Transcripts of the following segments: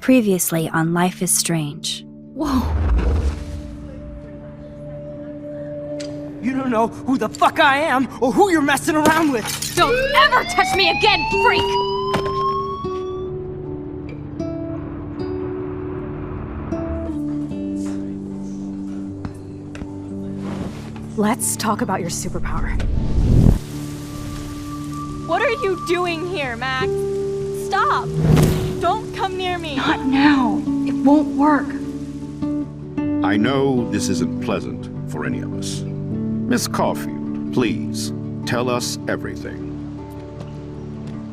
Previously on Life is Strange. Whoa! You don't know who the fuck I am or who you're messing around with! Don't ever touch me again, freak! Let's talk about your superpower. What are you doing here, Max? Stop! Don't come near me! Not now. It won't work. I know this isn't pleasant for any of us. Miss Caulfield, please, tell us everything.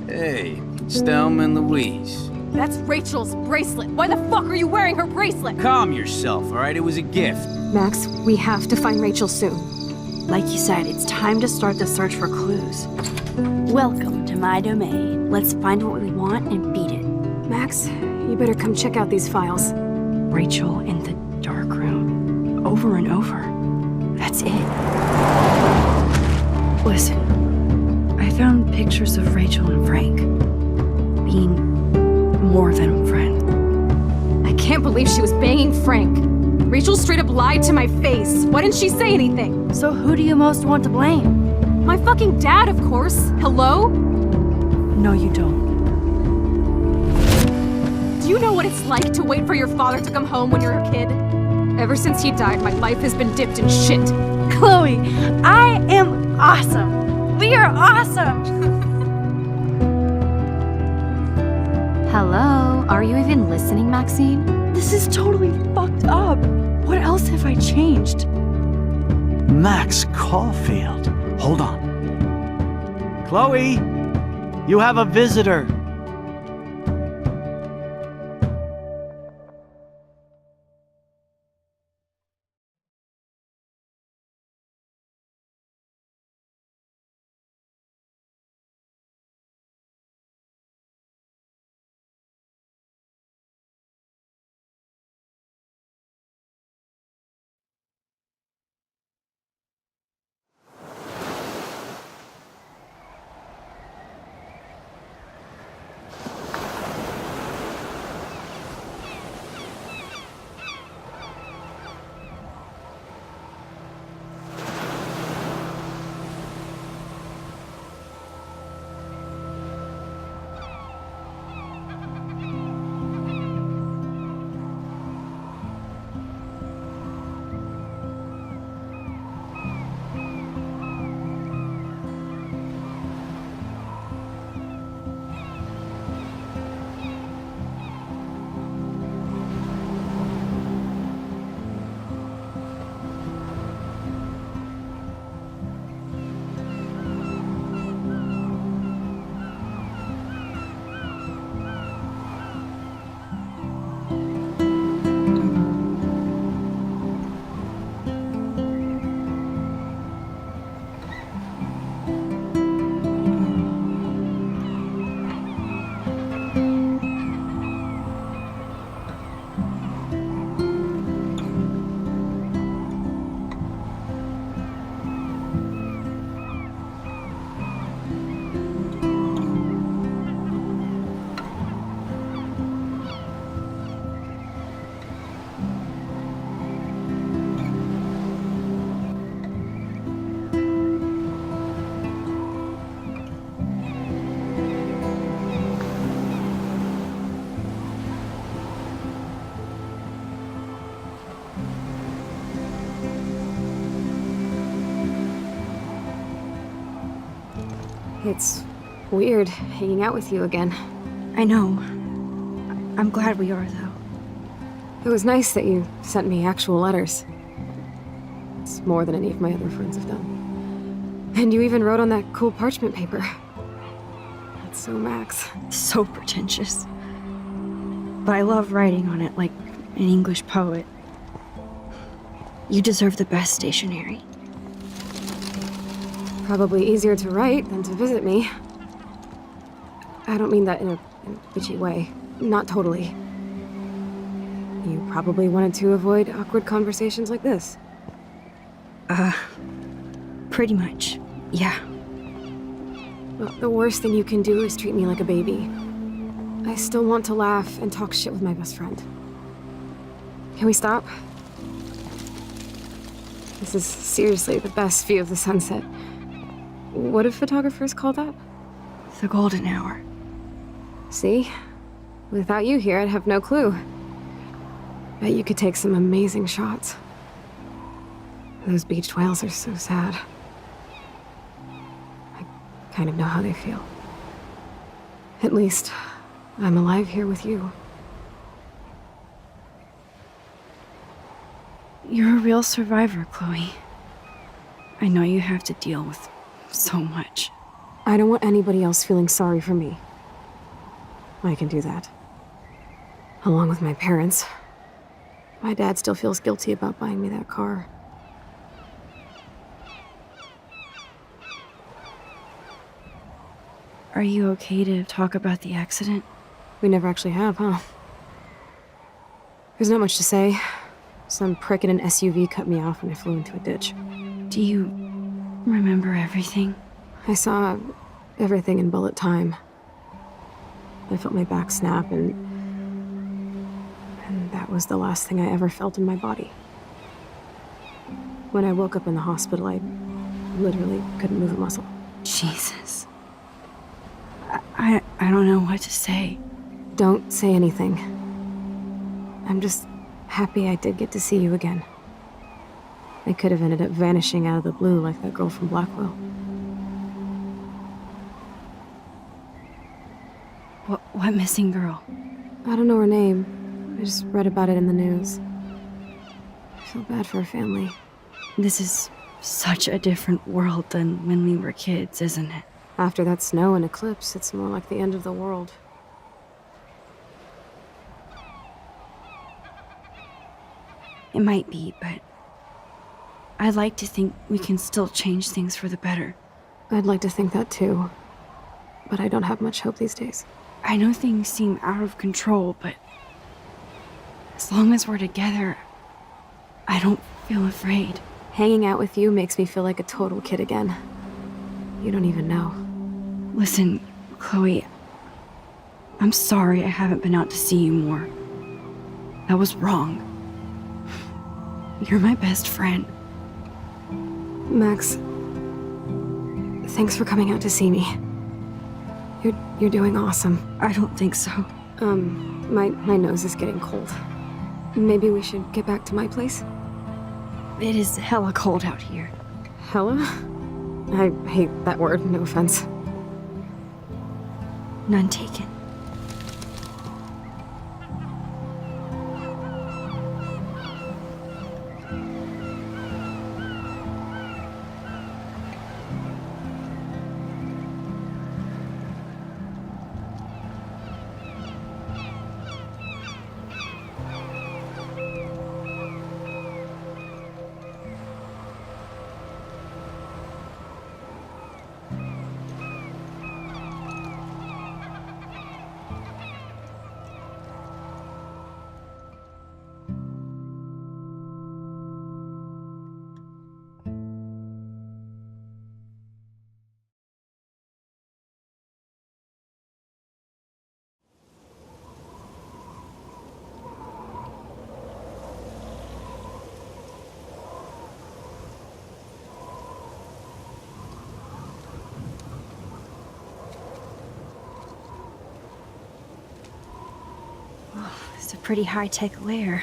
Hey, Stelma and Louise. That's Rachel's bracelet. Why the fuck are you wearing her bracelet? Calm yourself, alright? It was a gift. Max, we have to find Rachel soon. Like you said, it's time to start the search for clues. Welcome to my domain. Let's find what we want and beat it. Max, you better come check out these files. Rachel in the dark room. Over and over. That's it. Listen, I found pictures of Rachel and Frank being more than friends. I can't believe she was banging Frank. Rachel straight up lied to my face. Why didn't she say anything? So who do you most want to blame? My fucking dad, of course. Hello? No, you don't. Do you know what it's like to wait for your father to come home when you're a kid? Ever since he died, my life has been dipped in shit. Chloe, I am awesome. We are awesome. Hello? Are you even listening, Maxine? This is totally fucked up. What else have I changed? Max Caulfield. Hold on. Chloe, you have a visitor. It's weird hanging out with you again. I know. I'm glad we are, though. It was nice that you sent me actual letters. It's more than any of my other friends have done. And you even wrote on that cool parchment paper. That's so Max. So pretentious. But I love writing on it like an English poet. You deserve the best stationery. Probably easier to write than to visit me. I don't mean that in a bitchy way. Not totally. You probably wanted to avoid awkward conversations like this. Pretty much, yeah. Well, the worst thing you can do is treat me like a baby. I still want to laugh and talk shit with my best friend. Can we stop? This is seriously the best view of the sunset. What do photographers call that? The golden hour. See? Without you here, I'd have no clue. Bet you could take some amazing shots. Those beached whales are so sad. I kind of know how they feel. At least, I'm alive here with you. You're a real survivor, Chloe. I know you have to deal with so much. I don't want anybody else feeling sorry for me. I can do that. Along with my parents. My dad still feels guilty about buying me that car. Are you okay to talk about the accident? We never actually have, huh? There's not much to say. Some prick in an SUV cut me off when I flew into a ditch. Do you remember everything? I saw everything in bullet time. I felt my back snap, and that was the last thing I ever felt in my body. When I woke up in the hospital, I literally couldn't move a muscle. Jesus. I don't know what to say. Don't say anything. I'm just happy I did get to see you again. I could have ended up vanishing out of the blue like that girl from Blackwell. What missing girl? I don't know her name. I just read about it in the news. I feel bad for her family. This is such a different world than when we were kids, isn't it? After that snow and eclipse, it's more like the end of the world. It might be, but I'd like to think we can still change things for the better. I'd like to think that too, but I don't have much hope these days. I know things seem out of control, but as long as we're together, I don't feel afraid. Hanging out with you makes me feel like a total kid again. You don't even know. Listen, Chloe, I'm sorry I haven't been out to see you more. That was wrong. You're my best friend. Max, thanks for coming out to see me. You're doing awesome. I don't think so. My nose is getting cold. Maybe we should get back to my place? It is hella cold out here. Hella? I hate that word, no offense. None taken. It's a pretty high-tech lair.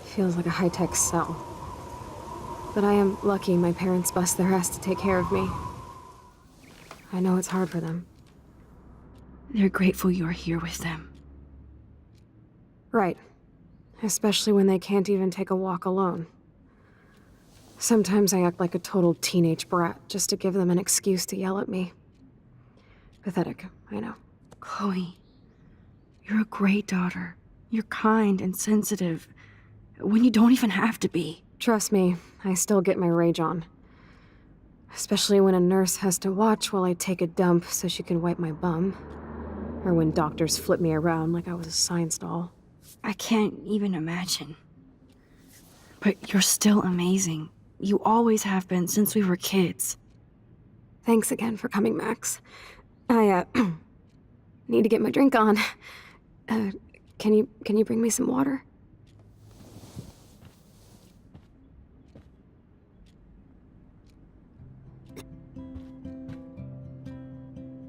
Feels like a high-tech cell. But I am lucky my parents bust their ass to take care of me. I know it's hard for them. They're grateful you're here with them. Right. Especially when they can't even take a walk alone. Sometimes I act like a total teenage brat just to give them an excuse to yell at me. Pathetic, I know. Chloe, you're a great daughter. You're kind and sensitive when you don't even have to be. Trust me, I still get my rage on. Especially when a nurse has to watch while I take a dump so she can wipe my bum. Or when doctors flip me around like I was a science doll. I can't even imagine. But you're still amazing. You always have been since we were kids. Thanks again for coming, Max. I, need to get my drink on. Can you bring me some water?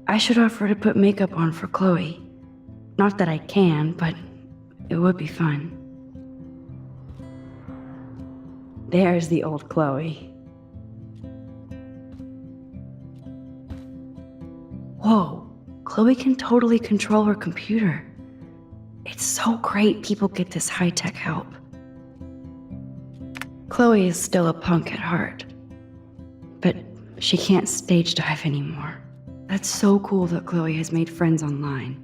I should offer to put makeup on for Chloe. Not that I can, but it would be fun. There's the old Chloe. Whoa, Chloe can totally control her computer. It's so great people get this high-tech help. Chloe is still a punk at heart, but she can't stage dive anymore. That's so cool that Chloe has made friends online.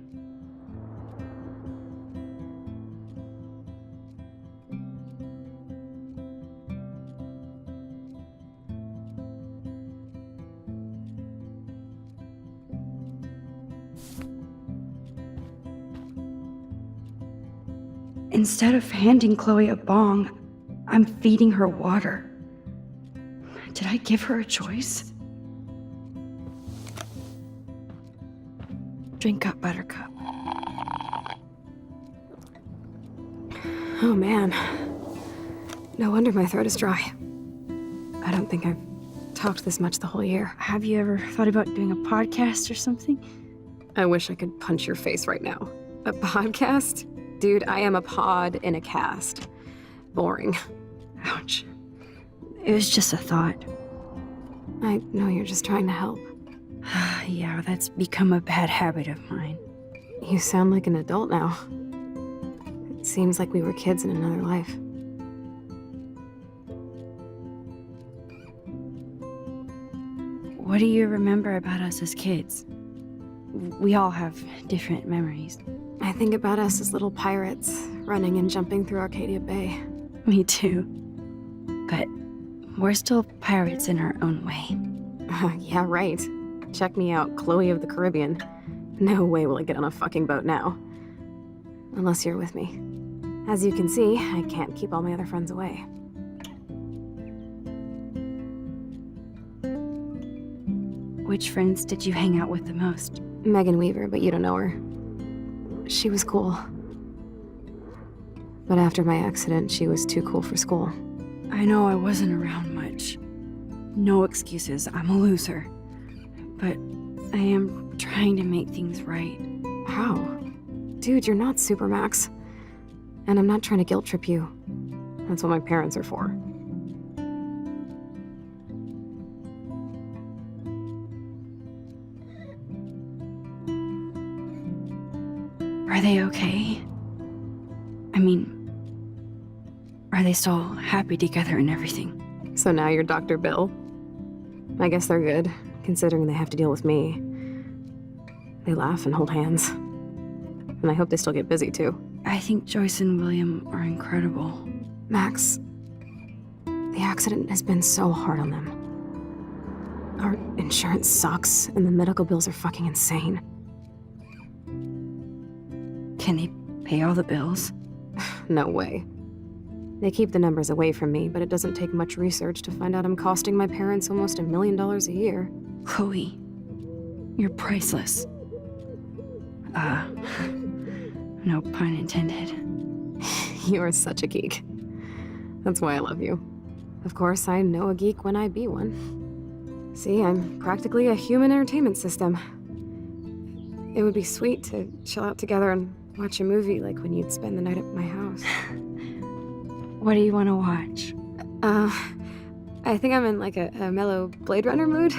Instead of handing Chloe a bong, I'm feeding her water. Did I give her a choice? Drink up, Buttercup. Oh man. No wonder my throat is dry. I don't think I've talked this much the whole year. Have you ever thought about doing a podcast or something? I wish I could punch your face right now. A podcast? Dude, I am a pod in a cast. Boring. Ouch. It was just a thought. I know you're just trying to help. Yeah, that's become a bad habit of mine. You sound like an adult now. It seems like we were kids in another life. What do you remember about us as kids? We all have different memories. I think about us as little pirates, running and jumping through Arcadia Bay. Me too. But we're still pirates in our own way. Yeah, right. Check me out, Chloe of the Caribbean. No way will I get on a fucking boat now. Unless you're with me. As you can see, I can't keep all my other friends away. Which friends did you hang out with the most? Megan Weaver, but you don't know her. She was cool. But after my accident, she was too cool for school. I know I wasn't around much. No excuses, I'm a loser. But I am trying to make things right. How? Dude, you're not Supermax. And I'm not trying to guilt trip you. That's what my parents are for. Are they okay? I mean, are they still happy together and everything? So now you're Dr. Bill? I guess they're good, considering they have to deal with me. They laugh and hold hands. And I hope they still get busy, too. I think Joyce and William are incredible. Max, the accident has been so hard on them. Our insurance sucks, and the medical bills are fucking insane. Can they pay all the bills? No way. They keep the numbers away from me, but it doesn't take much research to find out I'm costing my parents almost $1 million a year. Chloe, you're priceless. No pun intended. You are such a geek. That's why I love you. Of course, I know a geek when I be one. See, I'm practically a human entertainment system. It would be sweet to chill out together and watch a movie like when you'd spend the night at my house. What do you want to watch? I think I'm in like a mellow Blade Runner mood.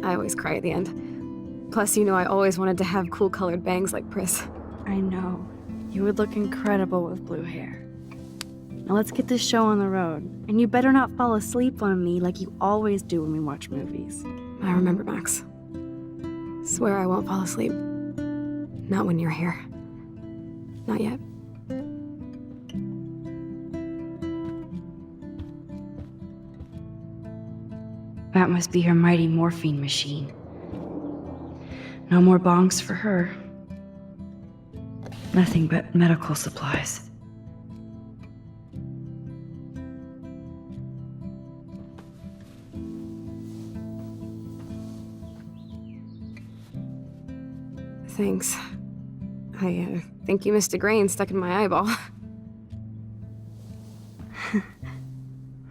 I always cry at the end. Plus, you know I always wanted to have cool colored bangs like Pris. I know. You would look incredible with blue hair. Now let's get this show on the road. And you better not fall asleep on me like you always do when we watch movies. I remember, Max. Swear I won't fall asleep. Not when you're here. Not yet. That must be her mighty morphine machine. No more bongs for her. Nothing but medical supplies. Thanks. I think you missed a grain stuck in my eyeball.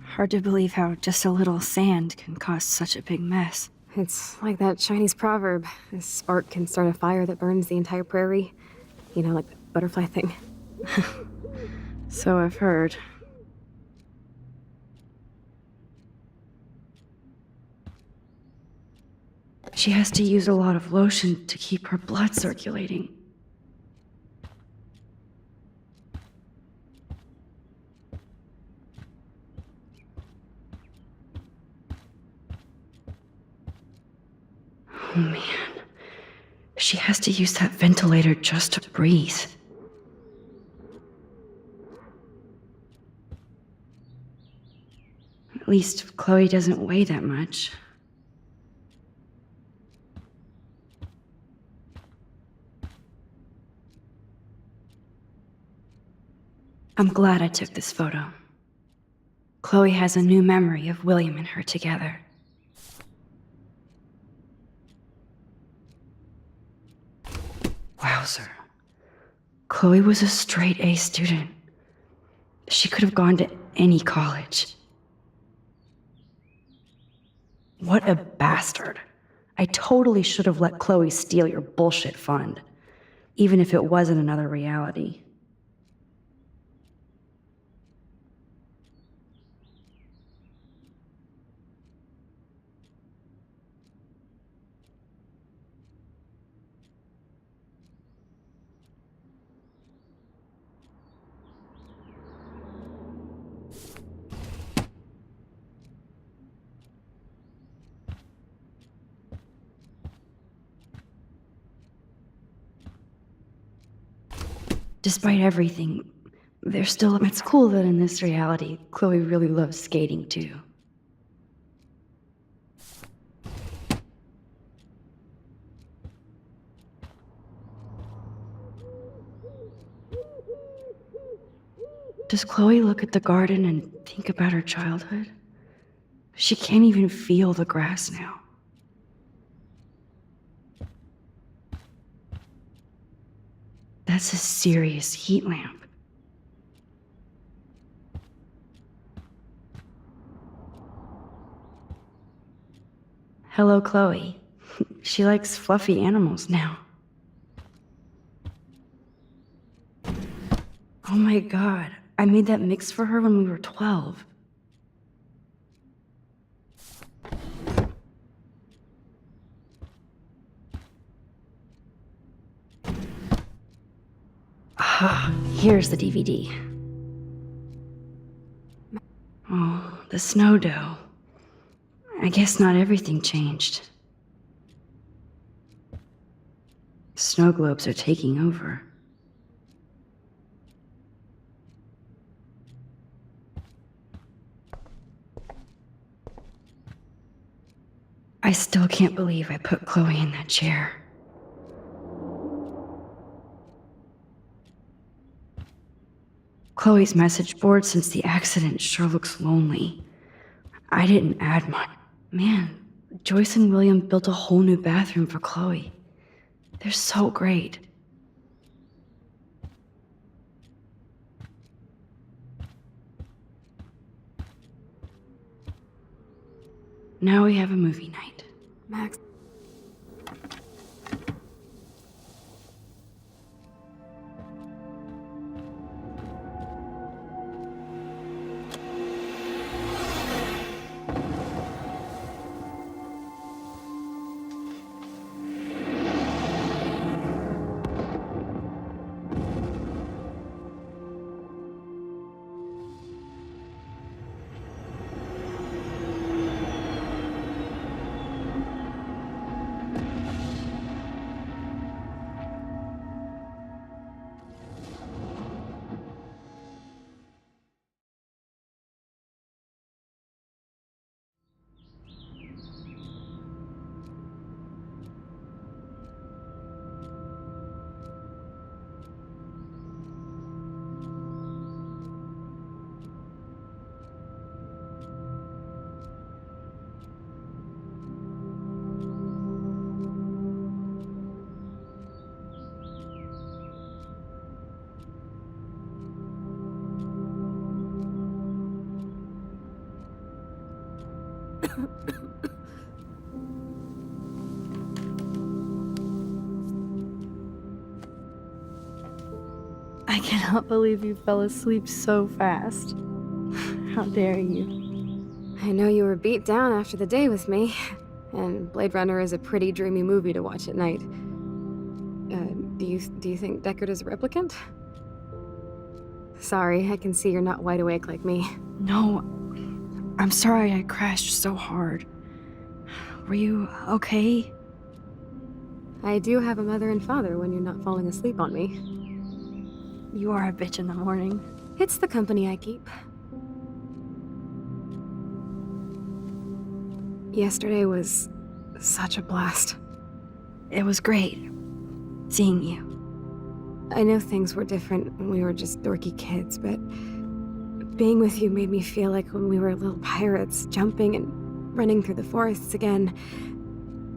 Hard to believe how just a little sand can cause such a big mess. It's like that Chinese proverb, a spark can start a fire that burns the entire prairie. You know, like the butterfly thing. So I've heard. She has to use a lot of lotion to keep her blood circulating. Oh man. She has to use that ventilator just to breathe. At least Chloe doesn't weigh that much. I'm glad I took this photo. Chloe has a new memory of William and her together. Wowzer. Chloe was a straight A student. She could have gone to any college. What a bastard. I totally should have let Chloe steal your bullshit fund, even if it wasn't another reality. Despite everything, it's cool that in this reality, Chloe really loves skating too. Does Chloe look at the garden and think about her childhood? She can't even feel the grass now. That's a serious heat lamp. Hello, Chloe. She likes fluffy animals now. Oh my god, I made that mix for her when we were 12. Ah, here's the DVD. Oh, the snow dough. I guess not everything changed. Snow globes are taking over. I still can't believe I put Chloe in that chair. Chloe's message board since the accident sure looks lonely. I didn't add much. Man, Joyce and William built a whole new bathroom for Chloe. They're so great. Now we have a movie night. Max. I cannot believe you fell asleep so fast. How dare you? I know you were beat down after the day with me, and Blade Runner is a pretty dreamy movie to watch at night. Do you think Deckard is a replicant? Sorry, I can see you're not wide awake like me. No, I'm sorry I crashed so hard. Were you okay? I do have a mother and father when you're not falling asleep on me. You are a bitch in the morning. It's the company I keep. Yesterday was such a blast. It was great seeing you. I know things were different when we were just dorky kids, but being with you made me feel like when we were little pirates, jumping and running through the forests again.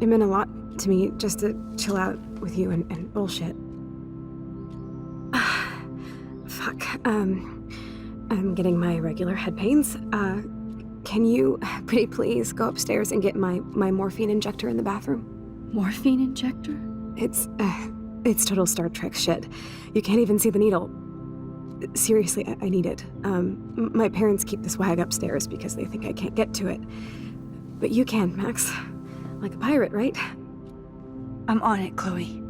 It meant a lot to me just to chill out with you and bullshit. Fuck. I'm getting my regular head pains. Can you, pretty please, go upstairs and get my morphine injector in the bathroom? Morphine injector? It's total Star Trek shit. You can't even see the needle. Seriously, I need it. My parents keep the swag upstairs because they think I can't get to it. But you can, Max. Like a pirate, right? I'm on it, Chloe.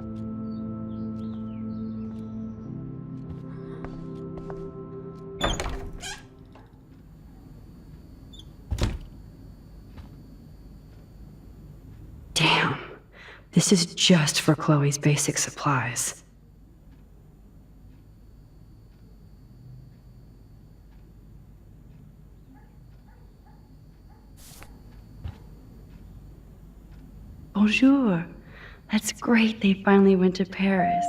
Damn. This is just for Chloe's basic supplies. Bonjour. That's great they finally went to Paris.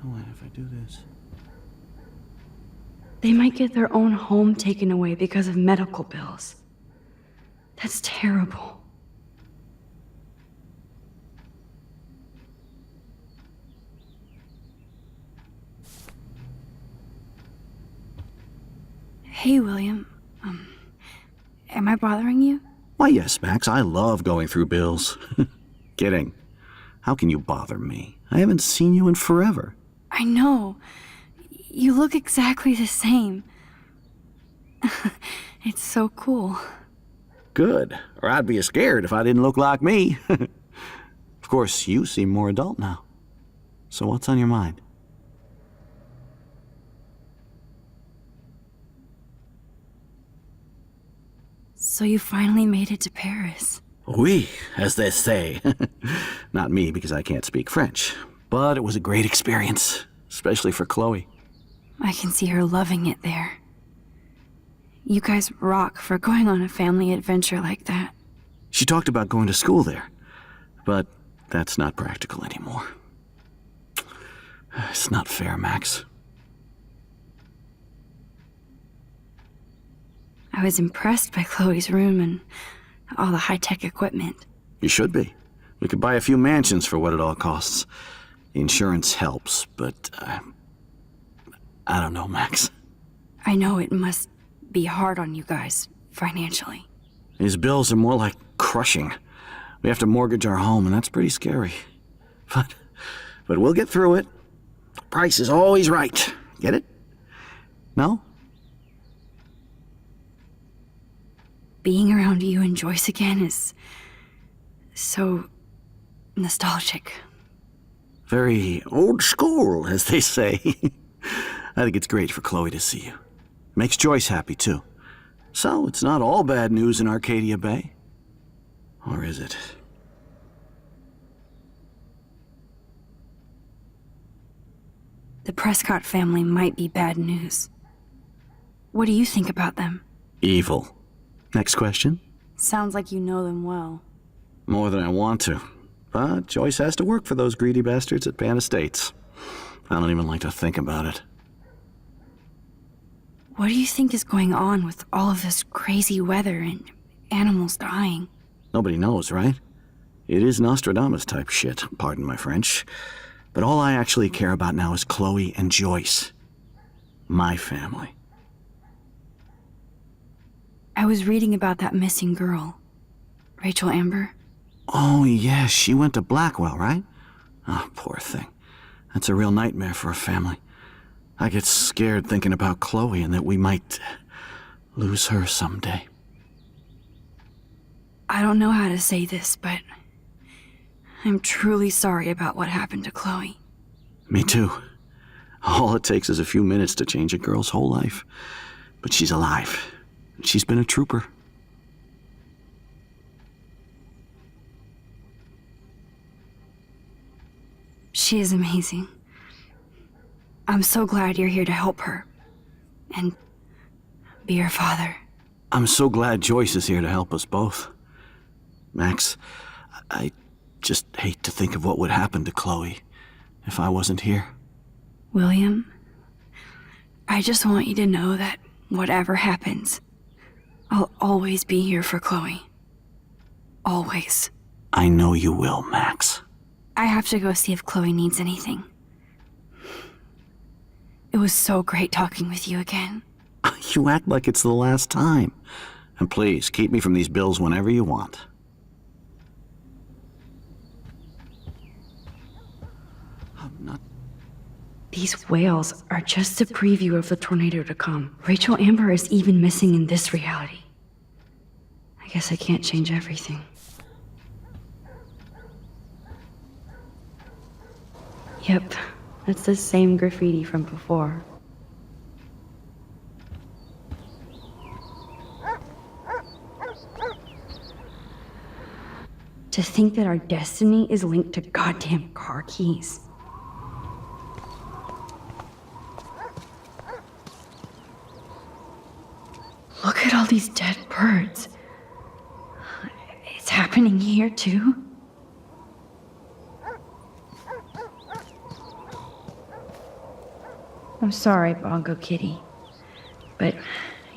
What if I do this? They might get their own home taken away because of medical bills. That's terrible. Hey, William. Am I bothering you? Why, yes, Max, I love going through bills. Kidding. How can you bother me? I haven't seen you in forever. I know. You look exactly the same. It's so cool. Good. Or I'd be scared if I didn't look like me. Of course, you seem more adult now. So what's on your mind? So you finally made it to Paris. Oui, as they say. Not me, because I can't speak French. But it was a great experience, especially for Chloe. I can see her loving it there. You guys rock for going on a family adventure like that. She talked about going to school there, but that's not practical anymore. It's not fair, Max. I was impressed by Chloe's room and all the high-tech equipment. You should be. We could buy a few mansions for what it all costs. The insurance helps, but I don't know, Max. I know it must be hard on you guys, financially. These bills are more like crushing. We have to mortgage our home, and that's pretty scary. But we'll get through it. The price is always right. Get it? No? Being around you and Joyce again is so nostalgic. Very old school, as they say. I think it's great for Chloe to see you. Makes Joyce happy, too. So, it's not all bad news in Arcadia Bay. Or is it? The Prescott family might be bad news. What do you think about them? Evil. Next question? Sounds like you know them well. More than I want to. But Joyce has to work for those greedy bastards at Pan Estates. I don't even like to think about it. What do you think is going on with all of this crazy weather and animals dying? Nobody knows, right? It is Nostradamus-type shit, pardon my French. But all I actually care about now is Chloe and Joyce. My family. I was reading about that missing girl. Rachel Amber. Oh, yeah, she went to Blackwell, right? Oh, poor thing. That's a real nightmare for a family. I get scared thinking about Chloe and that we might lose her someday. I don't know how to say this, but I'm truly sorry about what happened to Chloe. Me too. All it takes is a few minutes to change a girl's whole life. But she's alive. She's been a trooper. She is amazing. I'm so glad you're here to help her. And be her father. I'm so glad Joyce is here to help us both. Max, I just hate to think of what would happen to Chloe if I wasn't here. William, I just want you to know that whatever happens, I'll always be here for Chloe. Always. I know you will, Max. I have to go see if Chloe needs anything. It was so great talking with you again. You act like it's the last time. And please, keep me from these bills whenever you want. These whales are just a preview of the tornado to come. Rachel Amber is even missing in this reality. I guess I can't change everything. Yep, that's the same graffiti from before. To think that our destiny is linked to goddamn car keys. Look at all these dead birds. It's happening here too? I'm sorry, Bongo Kitty, but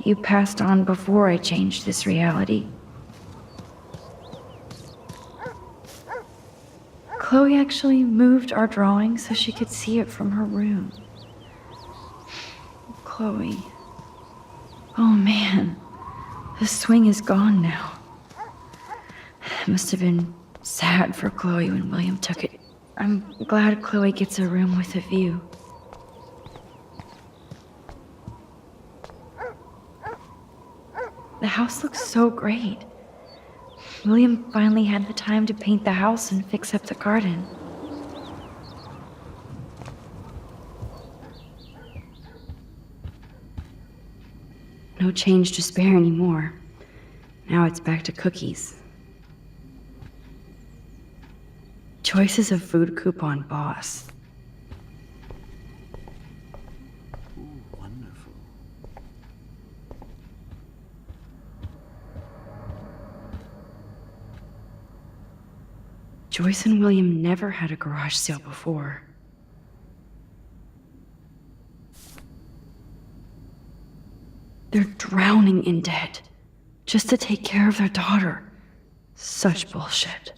you passed on before I changed this reality. Chloe actually moved our drawing so she could see it from her room. Chloe. Oh man, the swing is gone now. It must have been sad for Chloe when William took it. I'm glad Chloe gets a room with a view. The house looks so great. William finally had the time to paint the house and fix up the garden. No change to spare anymore. Now it's back to cookies. Choices of food coupon boss. Wonderful. Joyce and William never had a garage sale before. They're drowning in debt just to take care of their daughter. Such bullshit.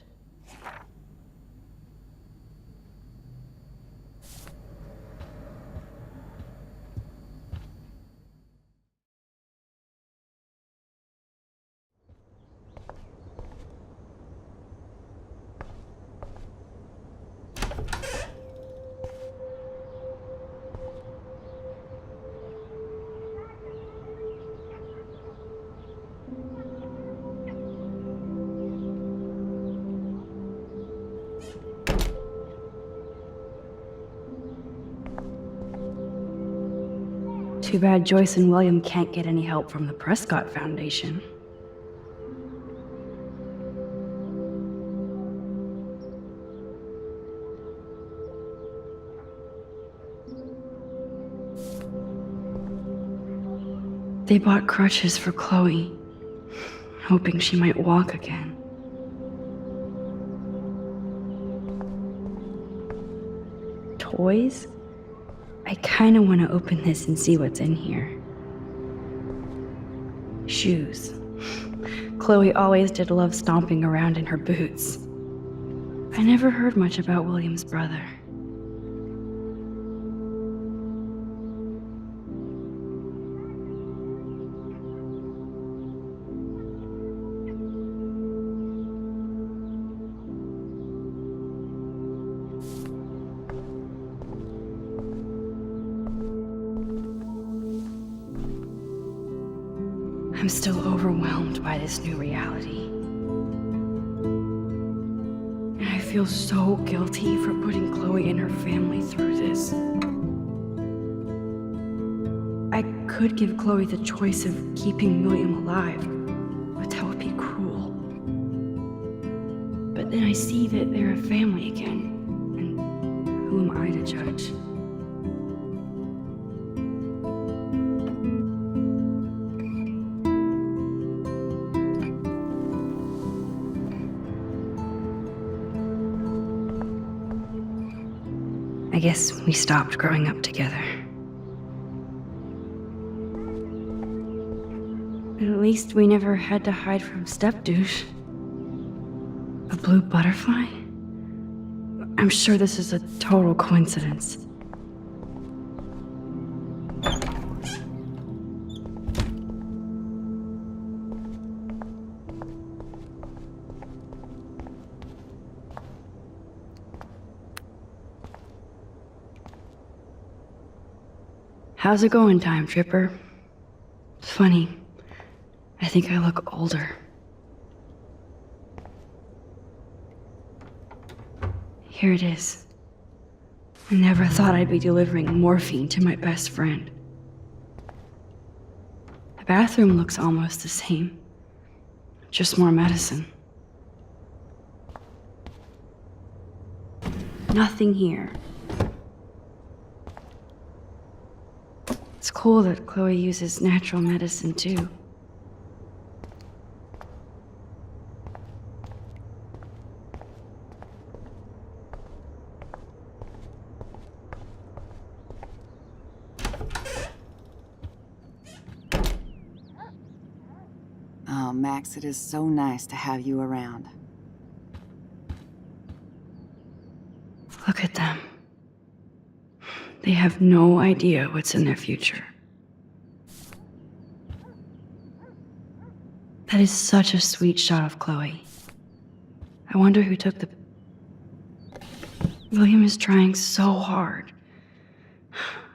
Too bad Joyce and William can't get any help from the Prescott Foundation. They bought crutches for Chloe, hoping she might walk again. Toys? I kinda wanna open this and see what's in here. Shoes. Chloe always did love stomping around in her boots. I never heard much about William's brother. I'm still overwhelmed by this new reality. And I feel so guilty for putting Chloe and her family through this. I could give Chloe the choice of keeping William alive, but that would be cruel. But then I see that they're a family again, and who am I to judge? I guess we stopped growing up together. At least we never had to hide from step-douche. A blue butterfly? I'm sure this is a total coincidence. How's it going, Time Tripper? Funny, I think I look older. Here it is. I never thought I'd be delivering morphine to my best friend. The bathroom looks almost the same, just more medicine. Nothing here. It's cool that Chloe uses natural medicine too. Oh, Max, it is so nice to have you around. Look at them. They have no idea what's in their future. That is such a sweet shot of Chloe. I wonder who took the... William is trying so hard.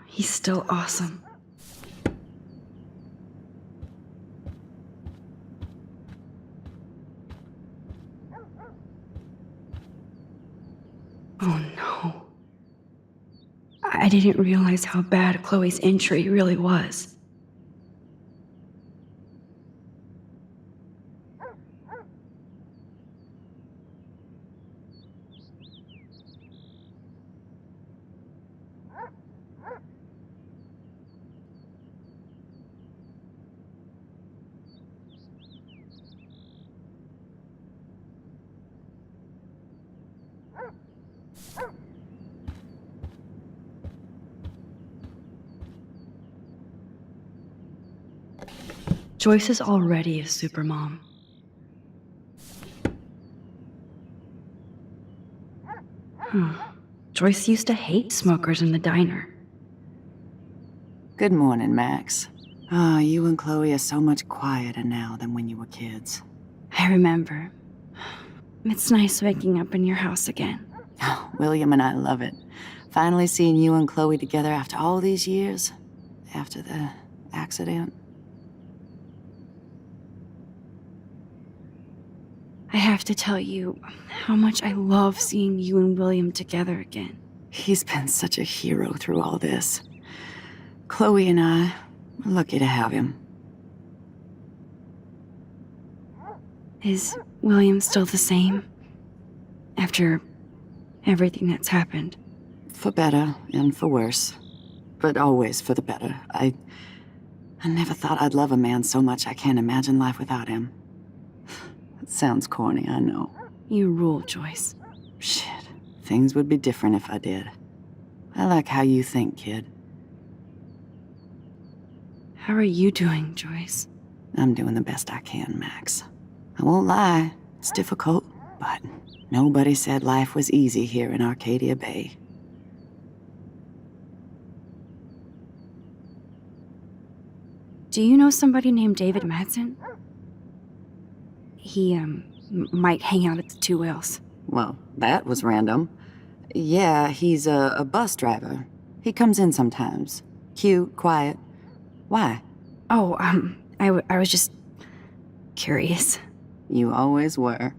He's still awesome. Oh no. I didn't realize how bad Chloe's injury really was. Joyce is already a supermom. Joyce used to hate smokers in the diner. Good morning, Max. Ah, you and Chloe are so much quieter now than when you were kids. I remember. It's nice waking up in your house again. Oh, William and I love it. Finally seeing you and Chloe together after all these years. After the accident. I have to tell you how much I love seeing you and William together again. He's been such a hero through all this. Chloe and I are lucky to have him. Is William still the same? After everything that's happened? For better and for worse. But always for the better. I never thought I'd love a man so much I can't imagine life without him. It sounds corny, I know. You rule, Joyce. Shit. Things would be different if I did. I like how you think, kid. How are you doing, Joyce? I'm doing the best I can, Max. I won't lie, it's difficult, but nobody said life was easy here in Arcadia Bay. Do you know somebody named David Madsen? He, might hang out at the Two Whales. Well, that was random. Yeah, he's a bus driver. He comes in sometimes. Cute, quiet. Why? Oh, I was just curious. You always were.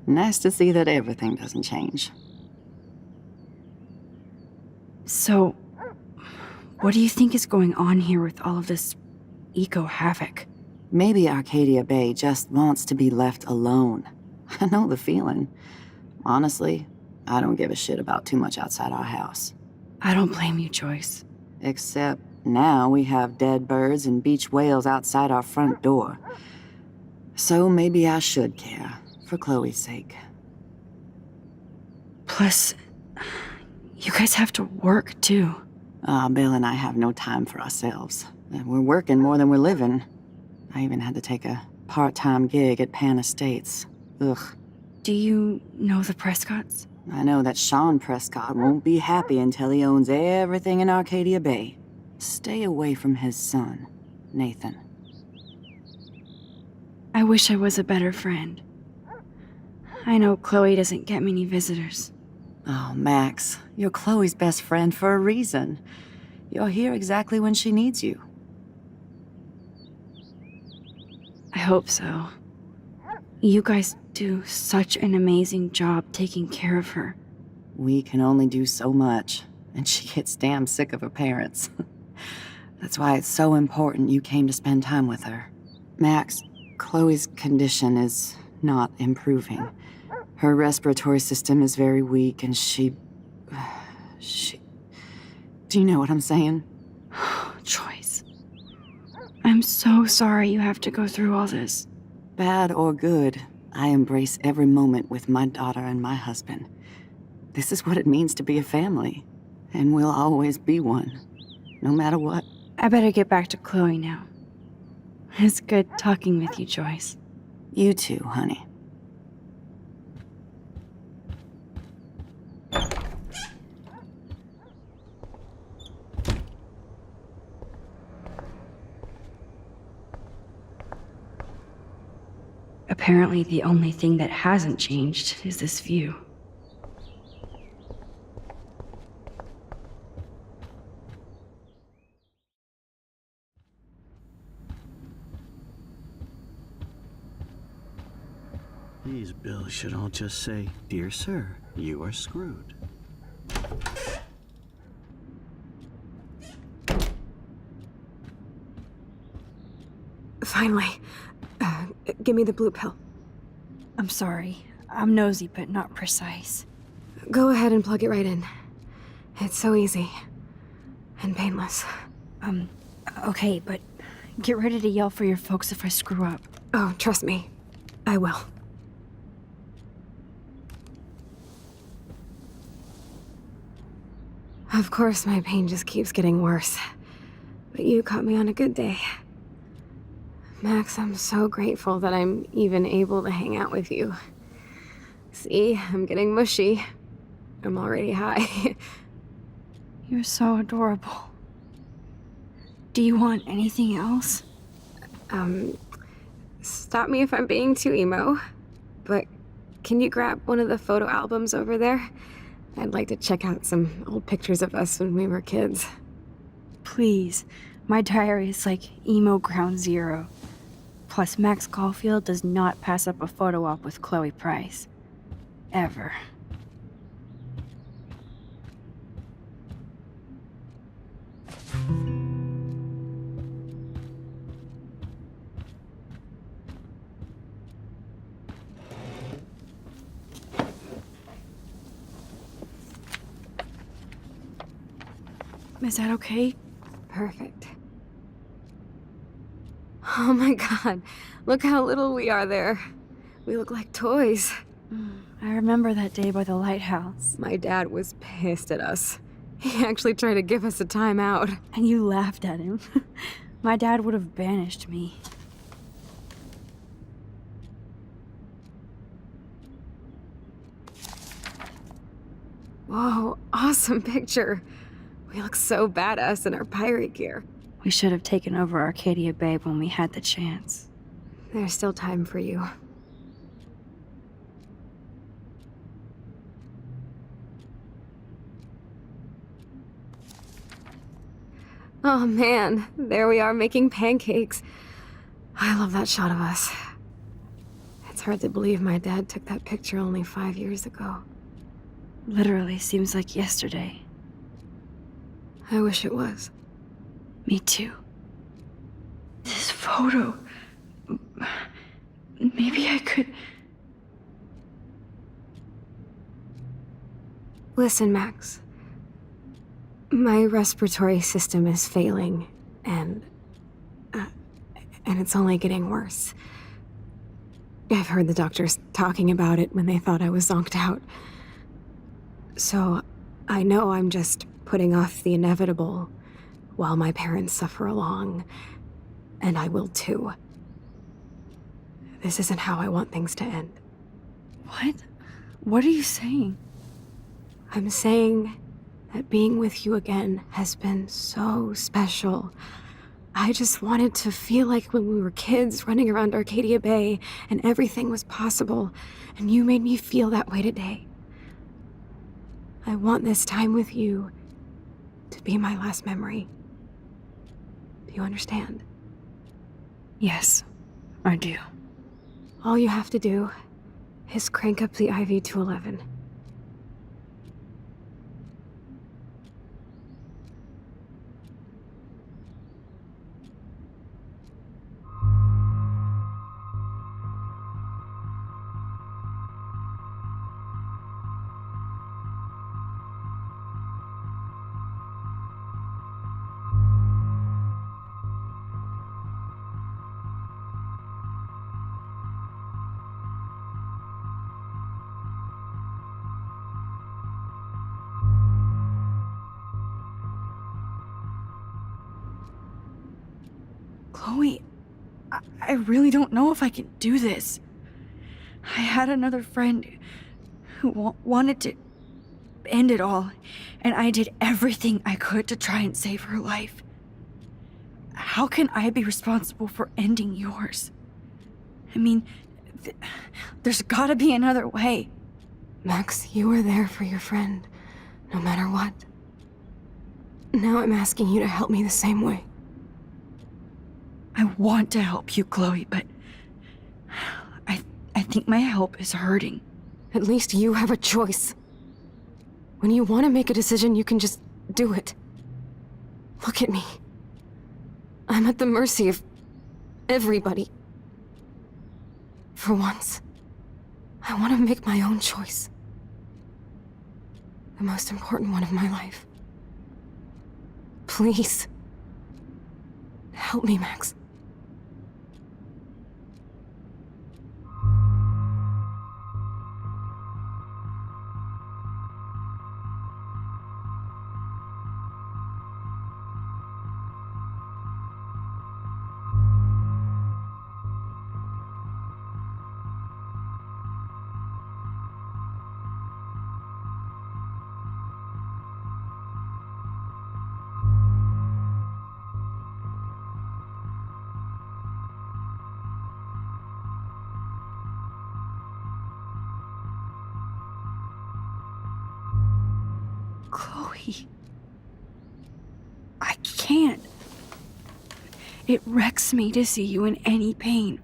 Nice to see that everything doesn't change. So, what do you think is going on here with all of this eco-havoc? Maybe Arcadia Bay just wants to be left alone. I know the feeling. Honestly, I don't give a shit about too much outside our house. I don't blame you, Joyce. Except now we have dead birds and beach whales outside our front door. So maybe I should care, for Chloe's sake. Plus, you guys have to work, too. Bill and I have no time for ourselves. We're working more than we're living. I even had to take a part-time gig at Pan Estates. Ugh. Do you know the Prescotts? I know that Sean Prescott won't be happy until he owns everything in Arcadia Bay. Stay away from his son, Nathan. I wish I was a better friend. I know Chloe doesn't get many visitors. Oh, Max, you're Chloe's best friend for a reason. You're here exactly when she needs you. I hope so. You guys do such an amazing job taking care of her. We can only do so much, and she gets damn sick of her parents. That's why it's so important you came to spend time with her. Max, Chloe's condition is not improving. Her respiratory system is very weak, and she... Do you know what I'm saying? Joyce. I'm so sorry you have to go through all this. Bad or good, I embrace every moment with my daughter and my husband. This is what it means to be a family, and we'll always be one, no matter what. I better get back to Chloe now. It's good talking with you, Joyce. You too, honey. Apparently, the only thing that hasn't changed is this view. These bills should all just say, "Dear sir, you are screwed." Finally. Give me the blue pill. I'm sorry. I'm nosy, but not precise. Go ahead and plug it right in. It's so easy. And painless. Okay, but get ready to yell for your folks if I screw up. Oh, trust me. I will. Of course, my pain just keeps getting worse. But you caught me on a good day. Max, I'm so grateful that I'm even able to hang out with you. See, I'm getting mushy. I'm already high. You're so adorable. Do you want anything else? Stop me if I'm being too emo, but can you grab one of the photo albums over there? I'd like to check out some old pictures of us when we were kids. Please. My diary is like emo ground zero. Plus, Max Caulfield does not pass up a photo op with Chloe Price. Ever. Is that okay? Perfect. Oh my god, look how little we are there. We look like toys. I remember that day by the lighthouse. My dad was pissed at us. He actually tried to give us a timeout. And you laughed at him. My dad would have banished me. Whoa, awesome picture. We look so badass in our pirate gear. We should have taken over Arcadia Bay when we had the chance. There's still time for you. Oh man, there we are making pancakes. I love that shot of us. It's hard to believe my dad took that picture only 5 years ago. Literally seems like yesterday. I wish it was. Me too. This photo... Maybe I could... Listen, Max. My respiratory system is failing, and it's only getting worse. I've heard the doctors talking about it when they thought I was zonked out. So, I know I'm just putting off the inevitable while my parents suffer along, and I will too. This isn't how I want things to end. What? What are you saying? I'm saying that being with you again has been so special. I just wanted to feel like when we were kids running around Arcadia Bay and everything was possible, and you made me feel that way today. I want this time with you to be my last memory. Do you understand? Yes, I do. All you have to do is crank up the IV to 11. Chloe, I really don't know if I can do this. I had another friend who wanted to end it all, and I did everything I could to try and save her life. How can I be responsible for ending yours? I mean, There's gotta be another way. Max, you were there for your friend, no matter what. Now I'm asking you to help me the same way. I want to help you, Chloe, but I think my help is hurting. At least you have a choice. When you want to make a decision, you can just do it. Look at me. I'm at the mercy of everybody. For once, I want to make my own choice. The most important one of my life. Please. Help me, Max. Chloe. I can't. It wrecks me to see you in any pain,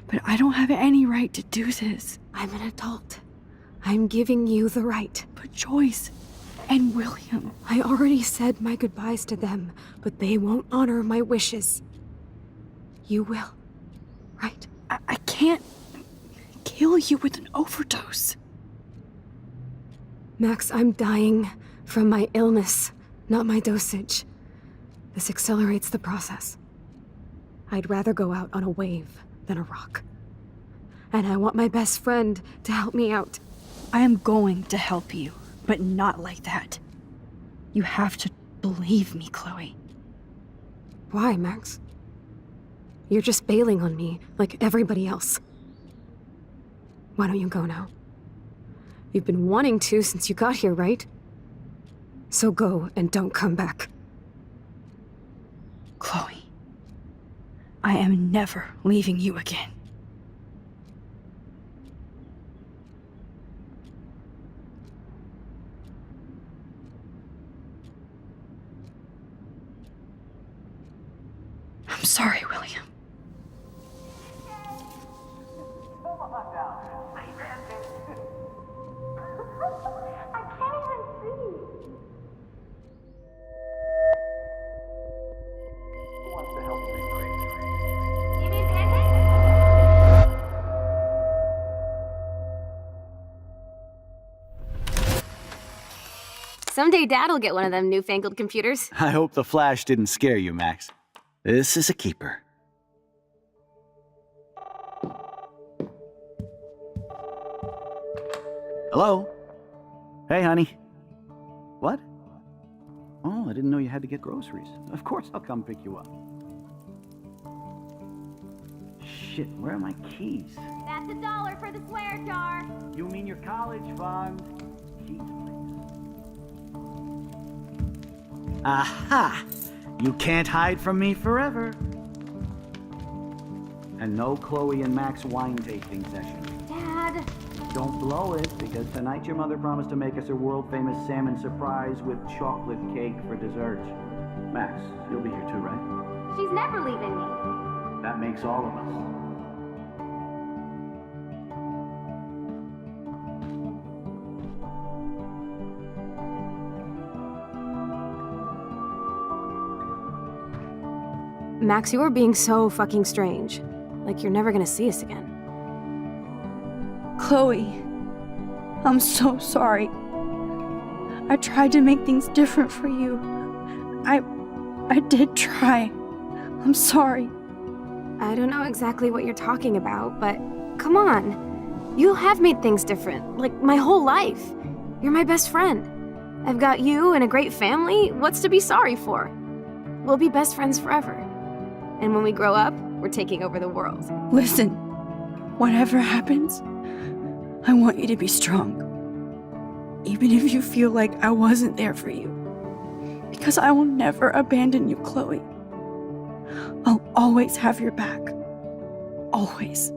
but I don't have any right to do this. I'm an adult. I'm giving you the right. But Joyce and William. I already said my goodbyes to them, but they won't honor my wishes. You will, right? I can't kill you with an overdose. Max, I'm dying from my illness, not my dosage. This accelerates the process. I'd rather go out on a wave than a rock. And I want my best friend to help me out. I am going to help you, but not like that. You have to believe me, Chloe. Why, Max? You're just bailing on me like everybody else. Why don't you go now? You've been wanting to since you got here, right? So go and don't come back. Chloe, I am never leaving you again. I'm sorry, William. Someday Dad'll get one of them newfangled computers. I hope the flash didn't scare you, Max. This is a keeper. Hello? Hey, honey. What? Oh, I didn't know you had to get groceries. Of course I'll come pick you up. Shit, where are my keys? That's $1 for the swear jar. You mean your college fund? Keys, please. Aha! You can't hide from me forever. And no Chloe and Max wine tasting session. Dad. Don't blow it, because tonight your mother promised to make us a world-famous salmon surprise with chocolate cake for dessert. Max, you'll be here too, right? She's never leaving me. That makes all of us. Max, you're being so fucking strange. Like you're never gonna see us again. Chloe, I'm so sorry. I tried to make things different for you. I did try. I'm sorry. I don't know exactly what you're talking about, but come on. You have made things different, like my whole life. You're my best friend. I've got you and a great family. What's to be sorry for? We'll be best friends forever. And when we grow up, we're taking over the world. Listen, whatever happens, I want you to be strong. Even if you feel like I wasn't there for you. Because I will never abandon you, Chloe. I'll always have your back. Always.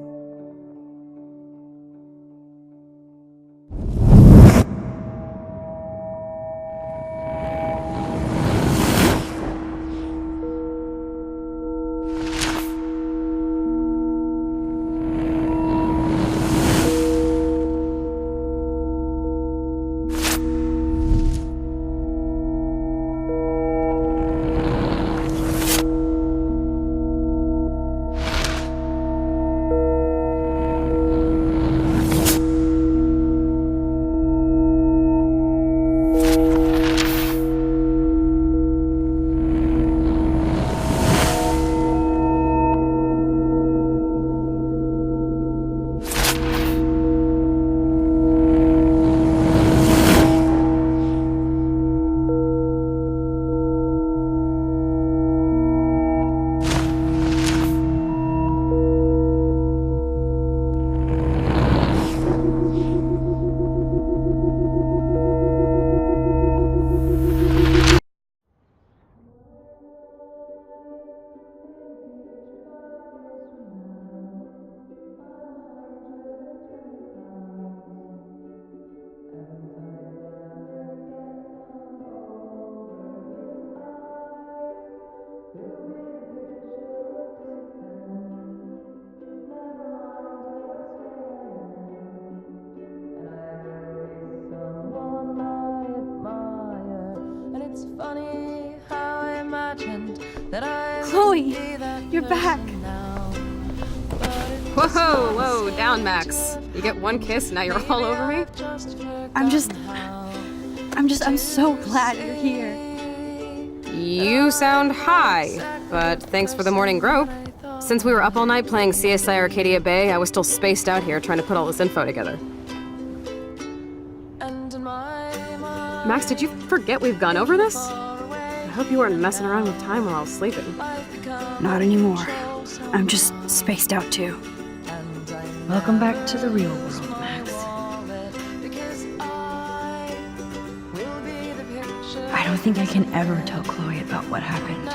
Chloe, you're back. Whoa, whoa, down, Max. You get one kiss, now you're all over me? I'm so glad you're here. You sound high, but thanks for the morning grope. Since we were up all night playing CSI Arcadia Bay, I was still spaced out here trying to put all this info together. Max, did you forget we've gone over this? I hope you weren't messing around with time while I was sleeping. Not anymore. I'm just spaced out too. Welcome back to the real world, Max. I don't think I can ever tell Chloe about what happened.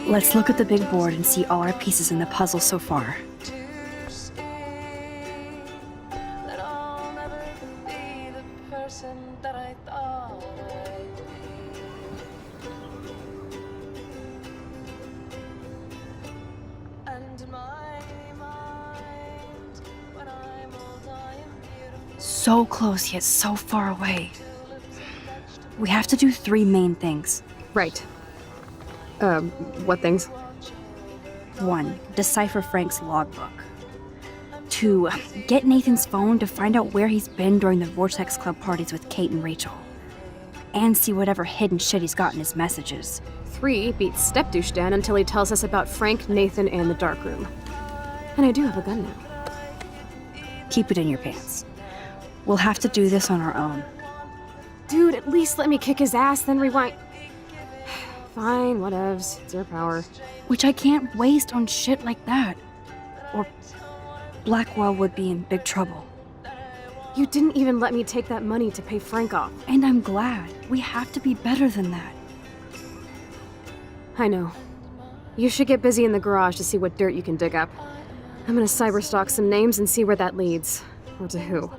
Let's look at the big board and see all our pieces in the puzzle so far. So close yet so far away. We have to do 3 main things. Right. What things? 1. Decipher Frank's logbook. 2. Get Nathan's phone to find out where he's been during the Vortex Club parties with Kate and Rachel. And see whatever hidden shit he's got in his messages. 3. Beat Stepdouche Dan until he tells us about Frank, Nathan, and the dark room. And I do have a gun now. Keep it in your pants. We'll have to do this on our own. Dude, at least let me kick his ass, then rewind. Fine, whatevs. It's your power. Which I can't waste on shit like that. Or Blackwell would be in big trouble. You didn't even let me take that money to pay Frank off. And I'm glad. We have to be better than that. I know. You should get busy in the garage to see what dirt you can dig up. I'm gonna cyberstalk some names and see where that leads. Or to who.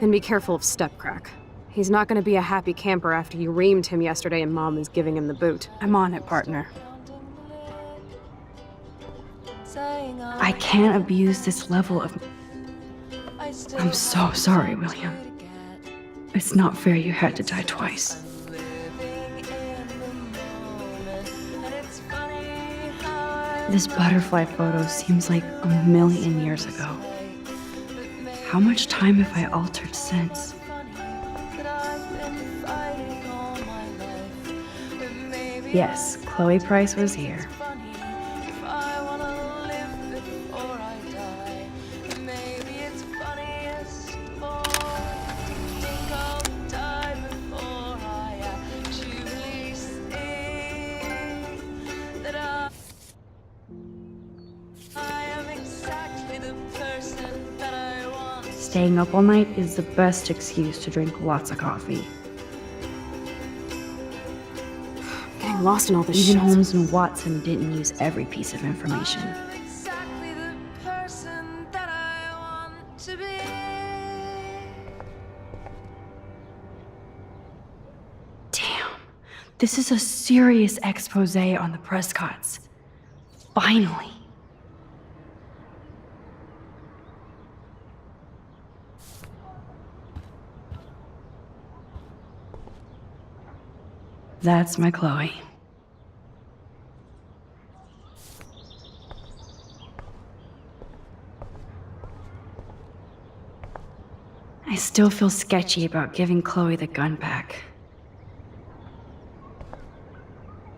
And be careful of Stepcrack. He's not gonna be a happy camper after you reamed him yesterday and Mom is giving him the boot. I'm on it, partner. I can't abuse this level of... I'm so sorry, William. It's not fair you had to die twice. This butterfly photo seems like a million years ago. How much time have I altered since? Yes, Chloe Price was here. Staying up all night is the best excuse to drink lots of coffee. Getting lost in all this Even shit. Holmes and Watson didn't use every piece of information. Damn, this is a serious expose on the Prescotts. Finally. That's my Chloe. I still feel sketchy about giving Chloe the gun back.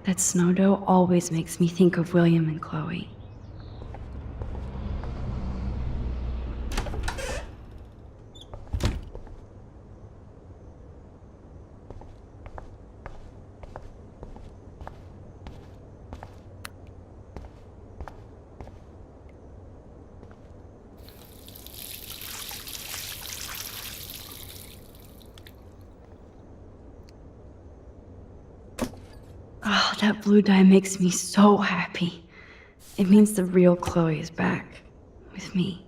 That snow dough always makes me think of William and Chloe. Oh, that blue dye makes me so happy. It means the real Chloe is back with me.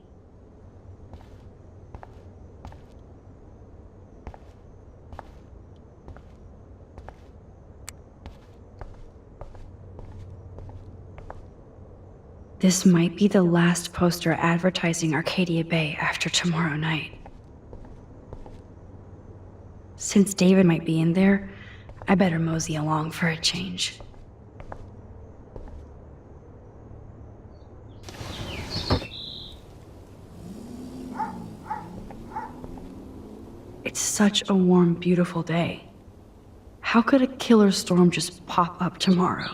This might be the last poster advertising Arcadia Bay after tomorrow night. Since David might be in there, I better mosey along for a change. It's such a warm, beautiful day. How could a killer storm just pop up tomorrow?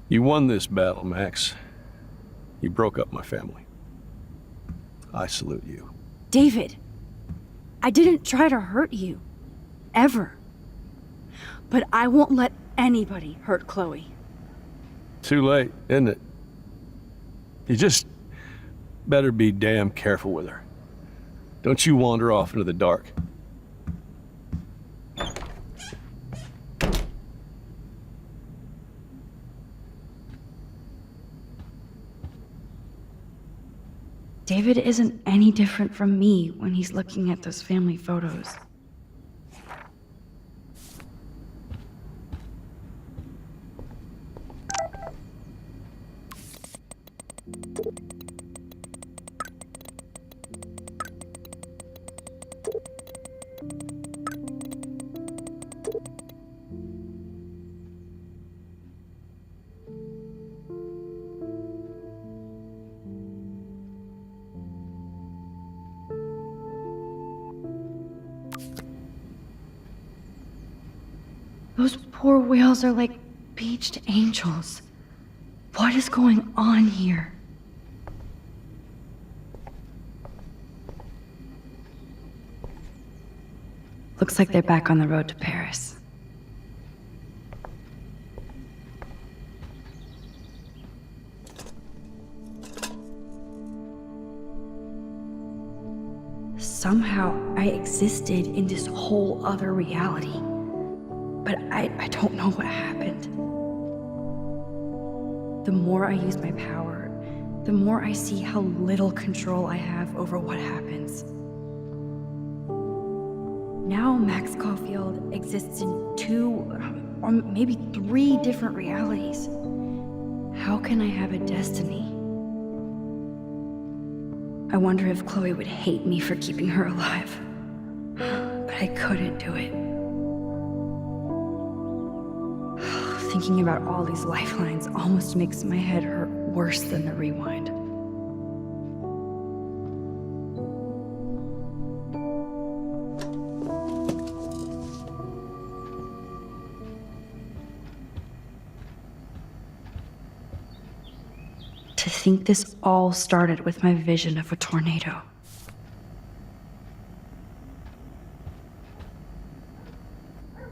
You won this battle, Max. You broke up my family. I salute you. David, I didn't try to hurt you. Ever. But I won't let anybody hurt Chloe. Too late, isn't it? You just better be damn careful with her. Don't you wander off into the dark. David isn't any different from me when he's looking at those family photos. Those poor whales are like beached angels. What is going on here? Looks like they're back on the road to Paris. Somehow I existed in this whole other reality. But I don't know what happened. The more I use my power, the more I see how little control I have over what happens. Now Max Caulfield exists in 2, or maybe 3 different realities. How can I have a destiny? I wonder if Chloe would hate me for keeping her alive. But I couldn't do it. Thinking about all these lifelines almost makes my head hurt worse than the rewind. To think this all started with my vision of a tornado.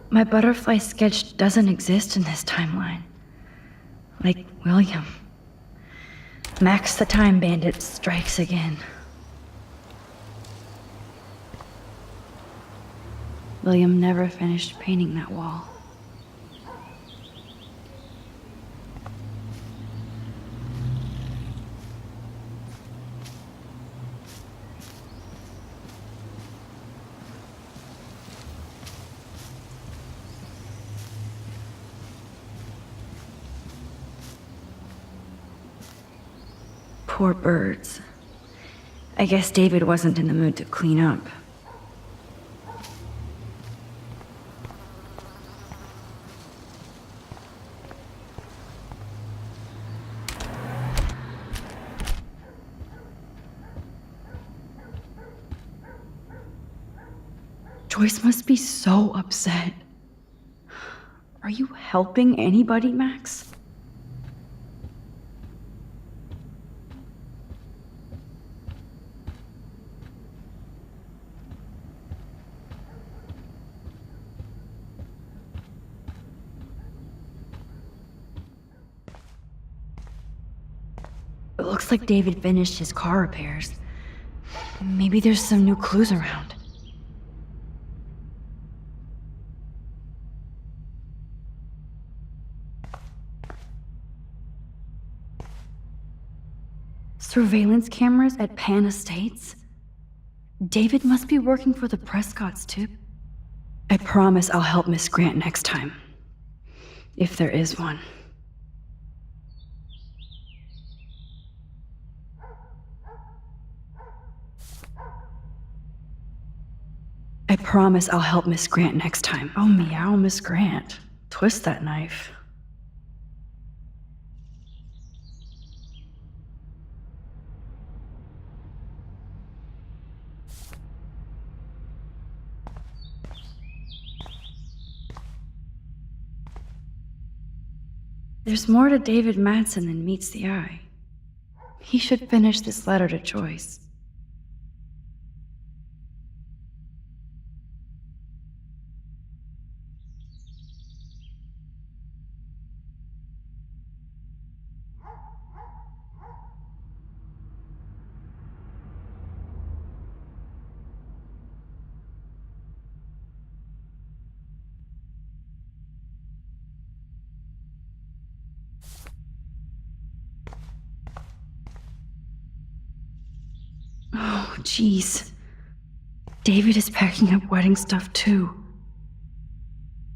My butterfly sketch doesn't exist in this timeline. Like William. Max the Time Bandit strikes again. William never finished painting that wall. Poor birds. I guess David wasn't in the mood to clean up. Joyce must be so upset. Are you helping anybody, Max? It looks like David finished his car repairs. Maybe there's some new clues around. Surveillance cameras at Pan Estates? David must be working for the Prescotts, too. I promise I'll help Miss Grant next time. If there is one. I promise I'll help Miss Grant next time. Oh, meow, Miss Grant. Twist that knife. There's more to David Madsen than meets the eye. He should finish this letter to Joyce. Oh, jeez. David is packing up wedding stuff, too.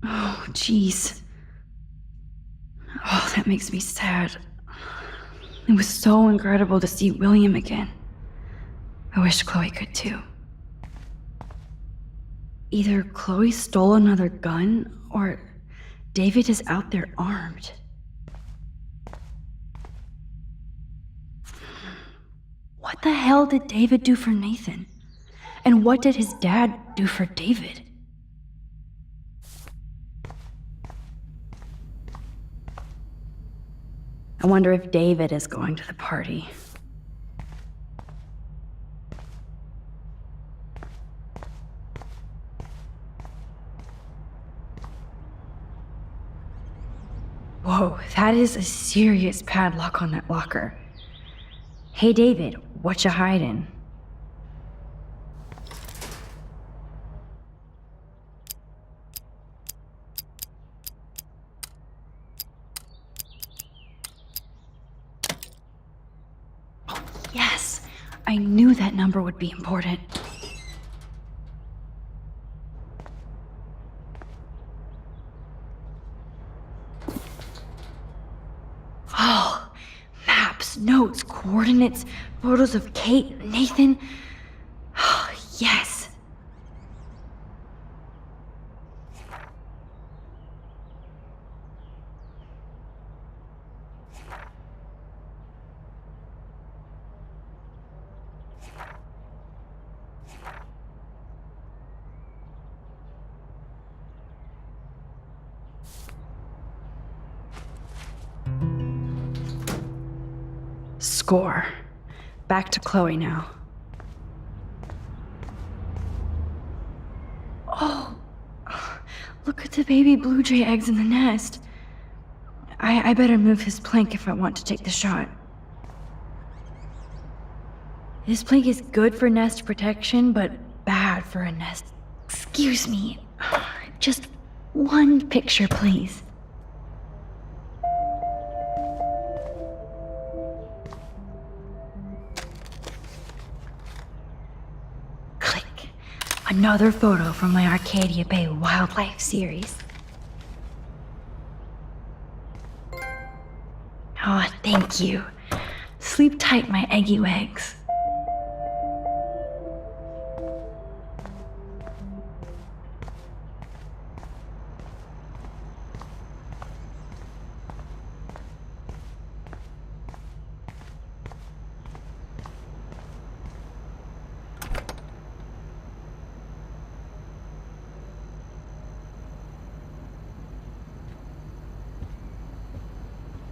Oh, jeez. Oh, that makes me sad. It was so incredible to see William again. I wish Chloe could, too. Either Chloe stole another gun, or David is out there armed. What the hell did David do for Nathan? And what did his dad do for David? I wonder if David is going to the party. Whoa, that is a serious padlock on that locker. Hey, David, what you hiding? Oh, yes! I knew that number would be important. Oh, maps, notes, coordinates, photos of Kate, Nathan. Oh, yes. Score. Back to Chloe now. Oh, look at the baby blue jay eggs in the nest. I better move his plank if I want to take the shot. This plank is good for nest protection, but bad for a nest. Excuse me. Just one picture, please. Another photo from my Arcadia Bay Wildlife series. Oh, thank you. Sleep tight, my eggy legs.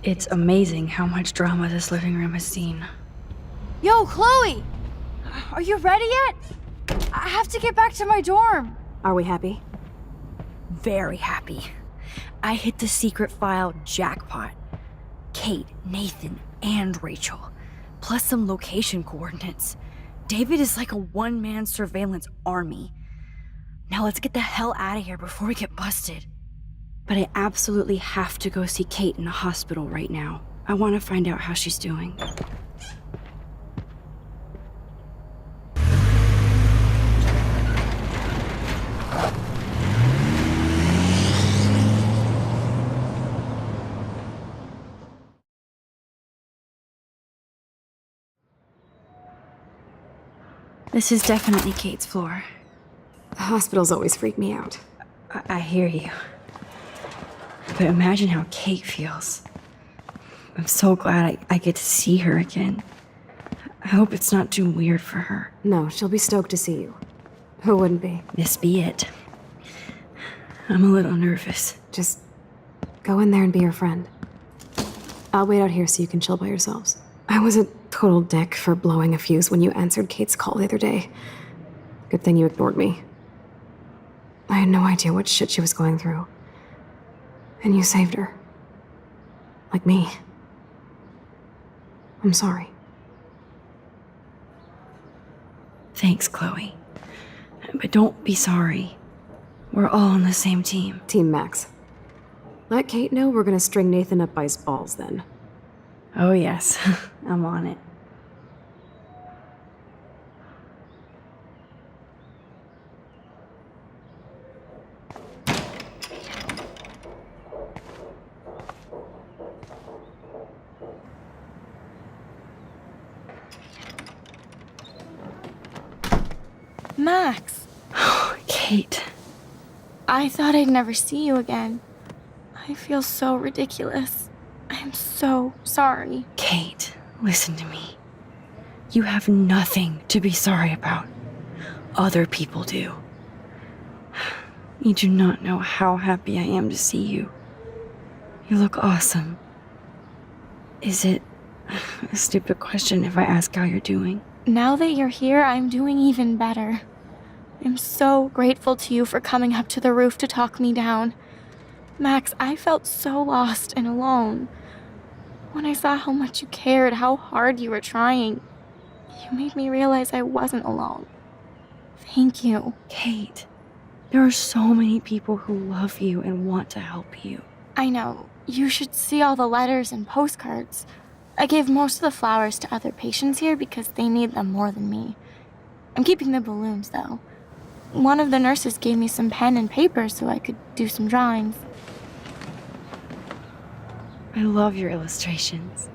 It's amazing how much drama this living room has seen. Yo, Chloe! Are you ready yet? I have to get back to my dorm. Are we happy? Very happy. I hit the secret file jackpot. Kate, Nathan, and Rachel. plus some location coordinates. David is like a one-man surveillance army. Now let's get the hell out of here before we get busted. But I absolutely have to go see Kate in the hospital right now. I want to find out how she's doing. This is definitely Kate's floor. The hospitals always freak me out. I hear you. But imagine how Kate feels. I'm so glad I get to see her again. I hope it's not too weird for her. No, she'll be stoked to see you. Who wouldn't be? This be it. I'm a little nervous. Just go in there and be your friend. I'll wait out here so you can chill by yourselves. I was a total dick for blowing a fuse when you answered Kate's call the other day. Good thing you ignored me. I had no idea what shit she was going through. And you saved her. Like me. I'm sorry. Thanks, Chloe. But don't be sorry. We're all on the same team. Team Max. Let Kate know we're gonna string Nathan up by his balls then. Oh yes, I'm on it. Max, Kate. I thought I'd never see you again. I feel so ridiculous. I'm so sorry. Kate, listen to me. You have nothing to be sorry about. Other people do. You do not know how happy I am to see you. You look awesome. Is it a stupid question if I ask how you're doing? Now that you're here, I'm doing even better. I'm so grateful to you for coming up to the roof to talk me down. Max, I felt so lost and alone. When I saw how much you cared, how hard you were trying, you made me realize I wasn't alone. Thank you. Kate, there are so many people who love you and want to help you. I know. You should see all the letters and postcards. I gave most of the flowers to other patients here because they need them more than me. I'm keeping the balloons, though. One of the nurses gave me some pen and paper so I could do some drawings. I love your illustrations.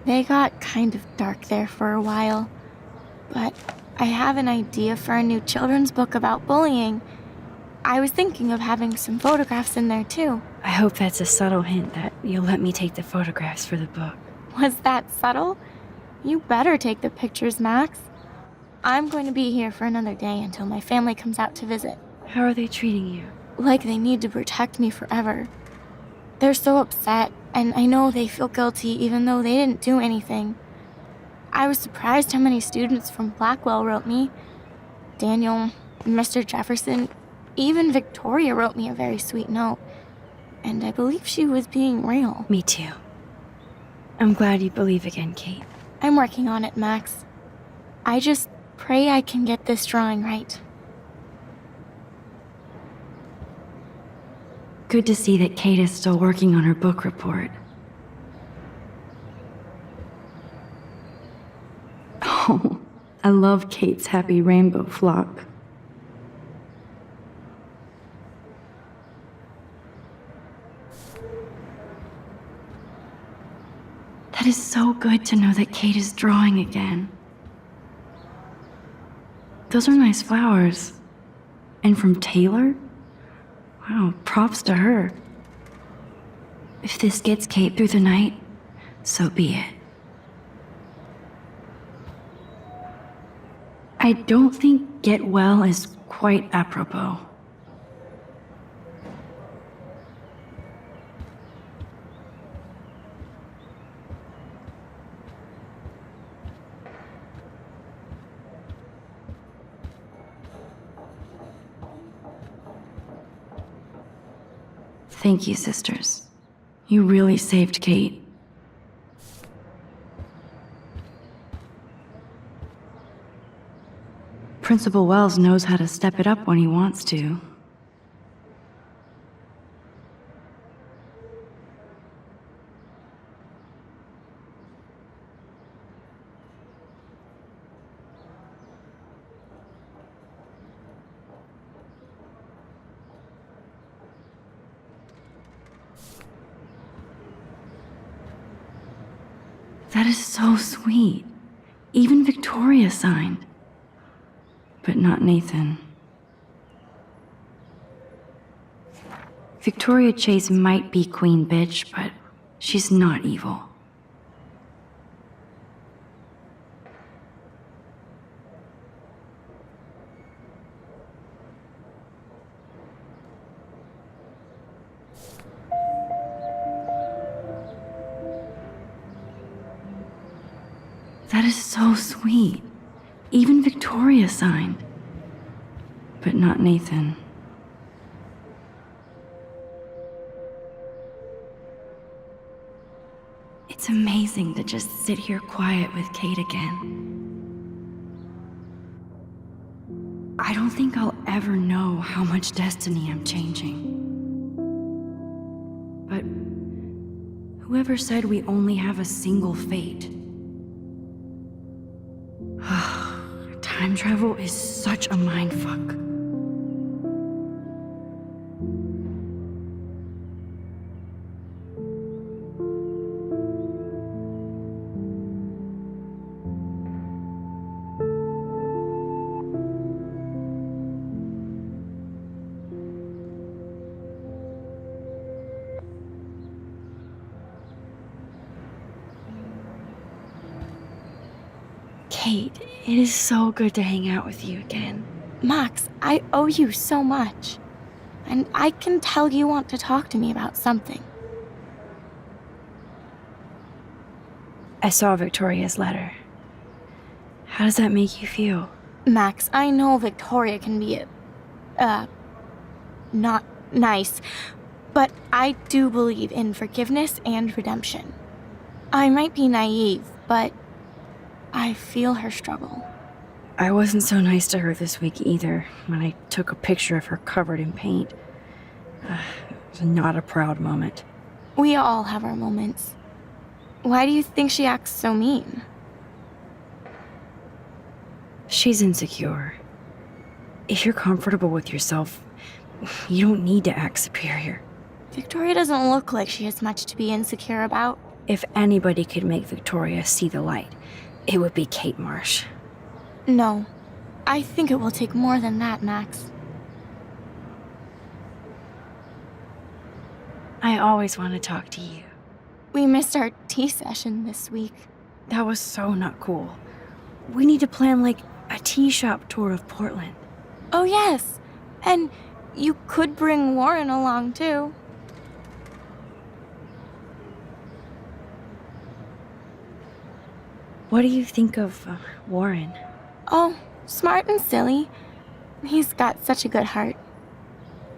They got kind of dark there for a while, but I have an idea for a new children's book about bullying. I was thinking of having some photographs in there, too. I hope that's a subtle hint that you'll let me take the photographs for the book. Was that subtle? You better take the pictures, Max. I'm going to be here for another day until my family comes out to visit. How are they treating you? Like they need to protect me forever. They're so upset, and I know they feel guilty even though they didn't do anything. I was surprised how many students from Blackwell wrote me. Daniel, Mr. Jefferson, even Victoria wrote me a very sweet note. And I believe she was being real. Me too. I'm glad you believe again, Kate. I'm working on it, Max. I just pray I can get this drawing right. Good to see that Kate is still working on her book report. Oh, I love Kate's happy rainbow flock. That is so good to know that Kate is drawing again. Those are nice flowers. And from Taylor? Wow, props to her. If this gets Kate through the night, so be it. I don't think get well is quite apropos. Thank you, sisters. You really saved Kate. Principal Wells knows how to step it up when he wants to. That is so sweet. Even Victoria signed. But not Nathan. Victoria Chase might be queen bitch, but she's not evil. That is so sweet. Even Victoria signed. But not Nathan. It's amazing to just sit here quiet with Kate again. I don't think I'll ever know how much destiny I'm changing. But whoever said we only have a single fate? Time travel is such a mindfuck. Kate, it is so good to hang out with you again. Max, I owe you so much. And I can tell you want to talk to me about something. I saw Victoria's letter. How does that make you feel? Max, I know Victoria can be not nice, but I do believe in forgiveness and redemption. I might be naive, but I feel her struggle. I wasn't so nice to her this week either, when I took a picture of her covered in paint. It was not a proud moment. We all have our moments. Why do you think she acts so mean? She's insecure. If you're comfortable with yourself, you don't need to act superior. Victoria doesn't look like she has much to be insecure about. If anybody could make Victoria see the light, it would be Kate Marsh. No. I think it will take more than that, Max. I always want to talk to you. We missed our tea session this week. That was so not cool. We need to plan, like, a tea shop tour of Portland. Oh, yes. And you could bring Warren along, too. What do you think of Warren? Oh, smart and silly. He's got such a good heart.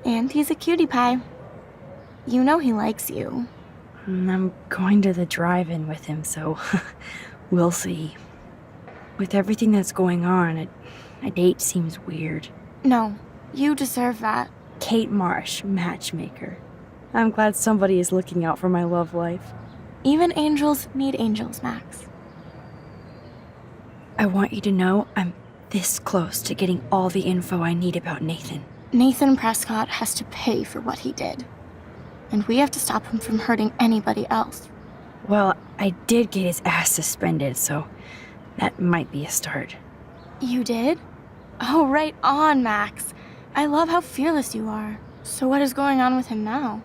And he's a cutie pie. You know he likes you. I'm going to the drive-in with him, so we'll see. With everything that's going on, a date seems weird. No, you deserve that. Kate Marsh, matchmaker. I'm glad somebody is looking out for my love life. Even angels need angels, Max. I want you to know I'm this close to getting all the info I need about Nathan. Nathan Prescott has to pay for what he did. And we have to stop him from hurting anybody else. Well, I did get his ass suspended, so that might be a start. You did? Oh, right on, Max. I love how fearless you are. So what is going on with him now?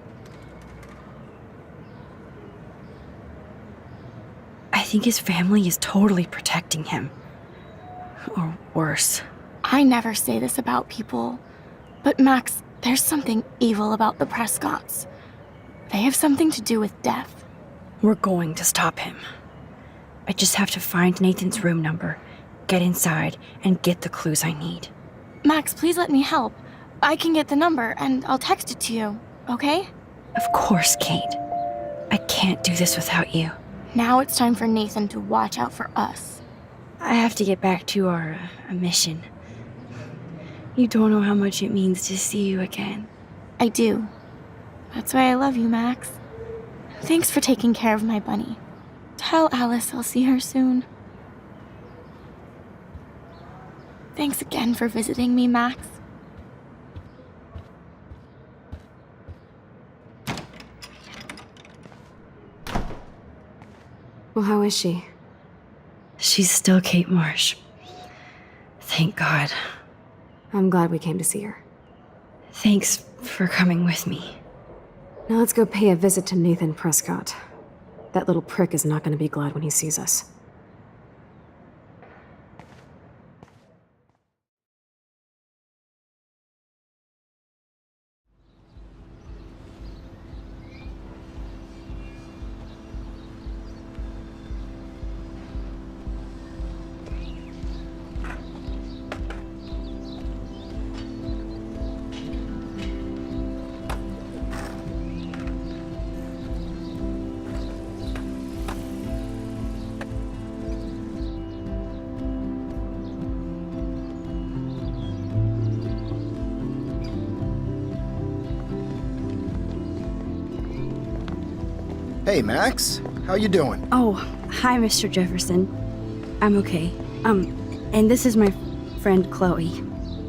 I think his family is totally protecting him. Or worse. I never say this about people. But Max, there's something evil about the Prescotts. They have something to do with death. We're going to stop him. I just have to find Nathan's room number, get inside, and get the clues I need. Max, please let me help. I can get the number, and I'll text it to you, okay? Of course, Kate. I can't do this without you. Now it's time for Nathan to watch out for us. I have to get back to our mission. You don't know how much it means to see you again. I do. That's why I love you, Max. Thanks for taking care of my bunny. Tell Alice I'll see her soon. Thanks again for visiting me, Max. Well, how is she? She's still Kate Marsh. Thank God. I'm glad we came to see her. Thanks for coming with me. Now let's go pay a visit to Nathan Prescott. That little prick is not going to be glad when he sees us. Hey, Max. How you doing? Oh, hi, Mr. Jefferson. I'm okay. And this is my friend Chloe.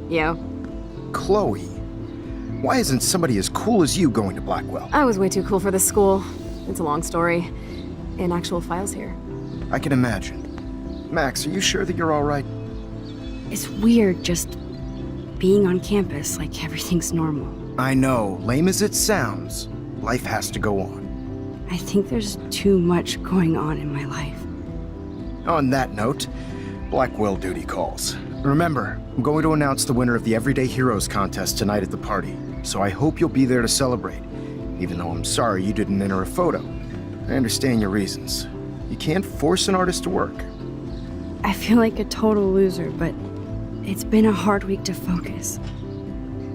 Yo. Chloe. Why isn't somebody as cool as you going to Blackwell? I was way too cool for this school. It's a long story. In actual files here. I can imagine. Max, are you sure that you're all right? It's weird just being on campus like everything's normal. I know. Lame as it sounds, life has to go on. I think there's too much going on in my life. On that note, Blackwell duty calls. Remember, I'm going to announce the winner of the Everyday Heroes contest tonight at the party, so I hope you'll be there to celebrate, even though I'm sorry you didn't enter a photo. I understand your reasons. You can't force an artist to work. I feel like a total loser, but it's been a hard week to focus.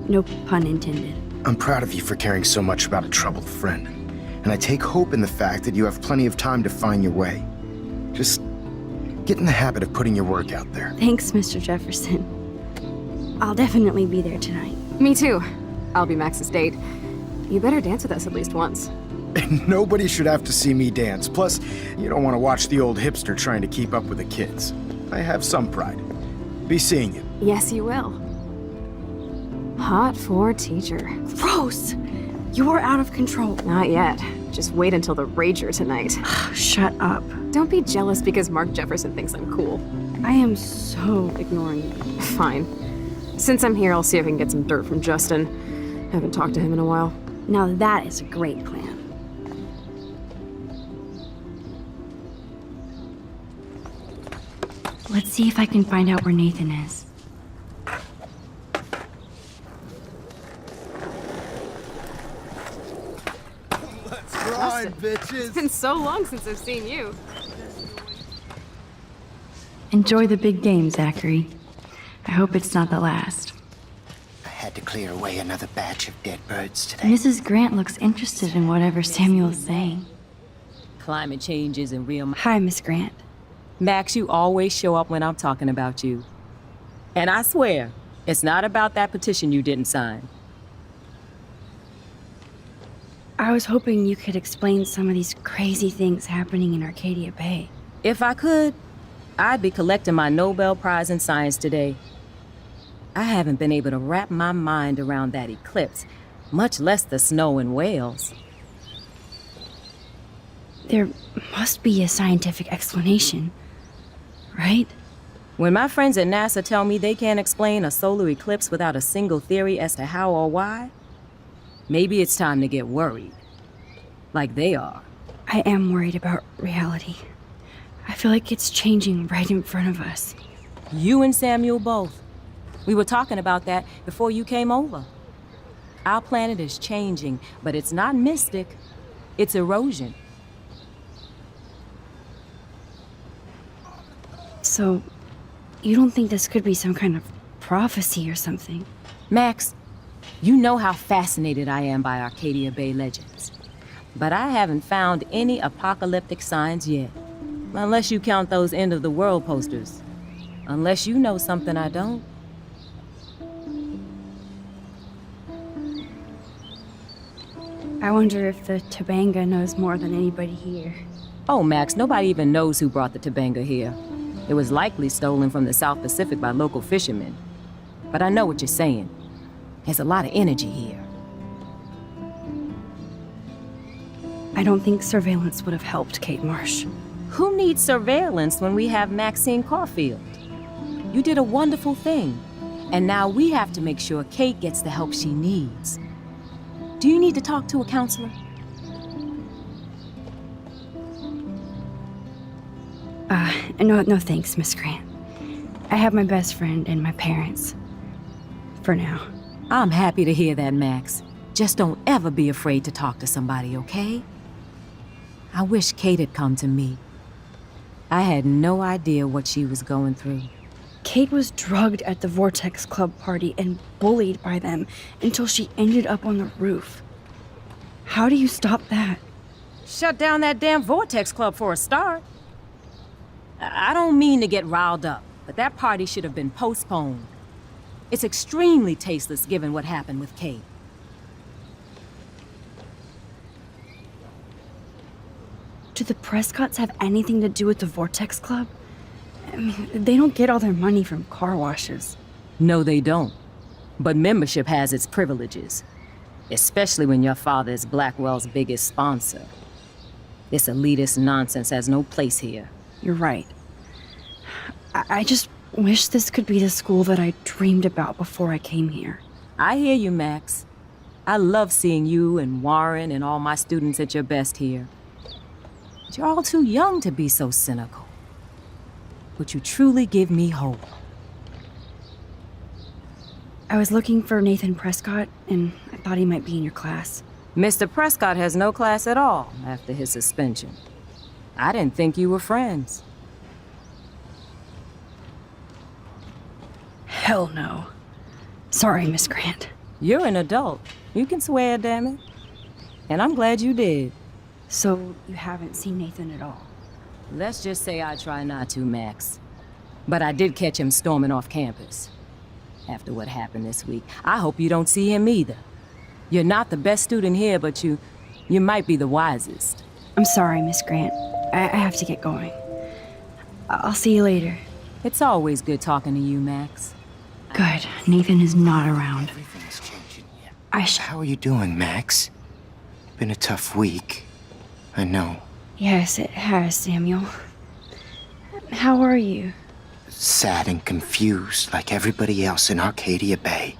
No pun intended. I'm proud of you for caring so much about a troubled friend, and I take hope in the fact that you have plenty of time to find your way. Just get in the habit of putting your work out there. Thanks, Mr. Jefferson. I'll definitely be there tonight. Me too. I'll be Max's date. You better dance with us at least once. And nobody should have to see me dance. Plus, you don't want to watch the old hipster trying to keep up with the kids. I have some pride. Be seeing you. Yes, you will. Hot for teacher. Gross! You're out of control. Not yet. Just wait until the rager tonight. Shut up. Don't be jealous because Mark Jefferson thinks I'm cool. I am so ignoring you. Fine. Since I'm here, I'll see if I can get some dirt from Justin. Haven't talked to him in a while. Now that is a great plan. Let's see if I can find out where Nathan is. Grind, bitches! It's been so long since I've seen you. Enjoy the big game, Zachary. I hope it's not the last. I had to clear away another batch of dead birds today. Mrs. Grant looks interested in whatever Samuel's saying. Climate change isn't real. Hi, Miss Grant. Max, you always show up when I'm talking about you. And I swear, it's not about that petition you didn't sign. I was hoping you could explain some of these crazy things happening in Arcadia Bay. If I could, I'd be collecting my Nobel Prize in Science today. I haven't been able to wrap my mind around that eclipse, much less the snow in Wales. There must be a scientific explanation, right? When my friends at NASA tell me they can't explain a solar eclipse without a single theory as to how or why, maybe it's time to get worried. Like they are. I am worried about reality. I feel like it's changing right in front of us. You and Samuel both. We were talking about that before you came over. Our planet is changing, but it's not mystic. It's erosion. So, you don't think this could be some kind of prophecy or something? Max, you know how fascinated I am by Arcadia Bay legends. But I haven't found any apocalyptic signs yet. Unless you count those end-of-the-world posters. Unless you know something I don't. I wonder if the Tobanga knows more than anybody here. Oh, Max, nobody even knows who brought the Tobanga here. It was likely stolen from the South Pacific by local fishermen. But I know what you're saying. There's a lot of energy here. I don't think surveillance would have helped, Kate Marsh. Who needs surveillance when we have Maxine Caulfield? You did a wonderful thing. And now we have to make sure Kate gets the help she needs. Do you need to talk to a counselor? No thanks, Miss Grant. I have my best friend and my parents. For now. I'm happy to hear that, Max. Just don't ever be afraid to talk to somebody, okay? I wish Kate had come to me. I had no idea what she was going through. Kate was drugged at the Vortex Club party and bullied by them until she ended up on the roof. How do you stop that? Shut down that damn Vortex Club for a start. I don't mean to get riled up, but that party should have been postponed. It's extremely tasteless given what happened with Kate. Do the Prescotts have anything to do with the Vortex Club? I mean, they don't get all their money from car washes. No, they don't. But membership has its privileges. Especially when your father is Blackwell's biggest sponsor. This elitist nonsense has no place here. You're right. I just wish this could be the school that I dreamed about before I came here. I hear you, Max. I love seeing you and Warren and all my students at your best here. But you're all too young to be so cynical. But you truly give me hope. I was looking for Nathan Prescott, and I thought he might be in your class. Mr. Prescott has no class at all after his suspension. I didn't think you were friends. Hell no. Sorry, Miss Grant. You're an adult. You can swear, damn it. And I'm glad you did. So, you haven't seen Nathan at all? Let's just say I try not to, Max. But I did catch him storming off campus. After what happened this week, I hope you don't see him either. You're not the best student here, but you might be the wisest. I'm sorry, Miss Grant. I have to get going. I'll see you later. It's always good talking to you, Max. Good. Nathan is not around. Everything's changing. How are you doing, Max? Been a tough week. I know. Yes, it has, Samuel. How are you? Sad and confused like everybody else in Arcadia Bay.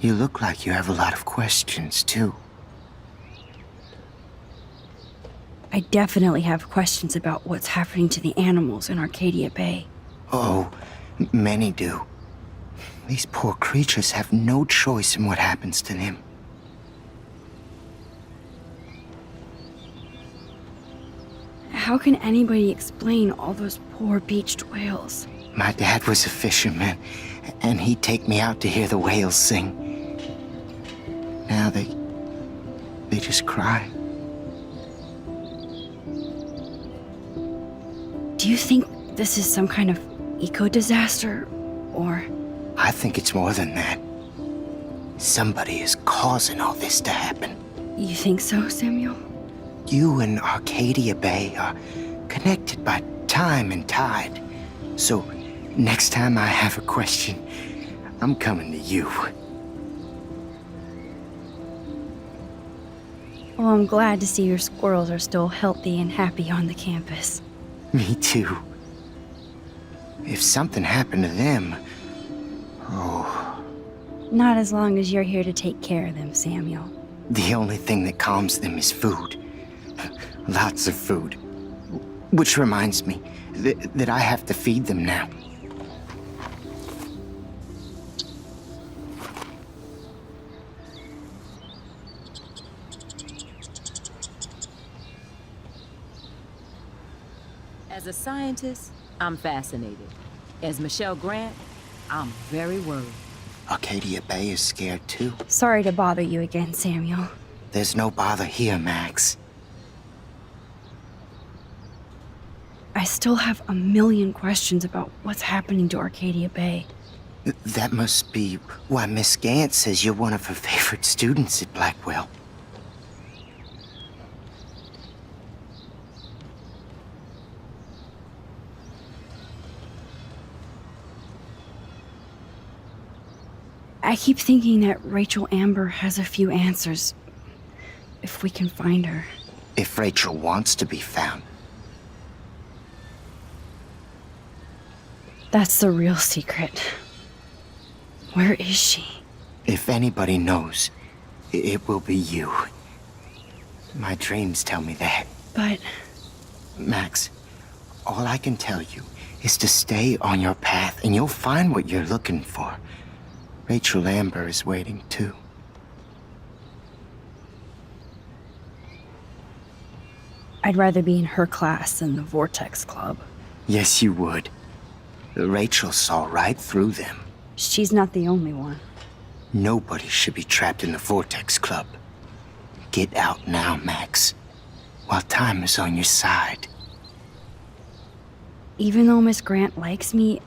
You look like you have a lot of questions, too. I definitely have questions about what's happening to the animals in Arcadia Bay. Oh, many do. These poor creatures have no choice in what happens to them. How can anybody explain all those poor beached whales? My dad was a fisherman, and he'd take me out to hear the whales sing. Now they just cry. Do you think this is some kind of eco-disaster, or...? I think it's more than that. Somebody is causing all this to happen. You think so, Samuel? You and Arcadia Bay are connected by time and tide. So, next time I have a question, I'm coming to you. Well, I'm glad to see your squirrels are still healthy and happy on the campus. Me too. If something happened to them... Oh... Not as long as you're here to take care of them, Samuel. The only thing that calms them is food. Lots of food. Which reminds me that I have to feed them now. As a scientist, I'm fascinated. As Michelle Grant, I'm very worried. Arcadia Bay is scared too. Sorry to bother you again, Samuel. There's no bother here, Max. I still have a million questions about what's happening to Arcadia Bay. That must be why Miss Gant says you're one of her favorite students at Blackwell. I keep thinking that Rachel Amber has a few answers. If we can find her. If Rachel wants to be found. That's the real secret. Where is she? If anybody knows, it will be you. My dreams tell me that. But... Max, all I can tell you is to stay on your path and you'll find what you're looking for. Rachel Amber is waiting too. I'd rather be in her class than the Vortex Club. Yes, you would. Rachel saw right through them. She's not the only one. Nobody should be trapped in the Vortex Club. Get out now, Max, while time is on your side. Even though Miss Grant likes me,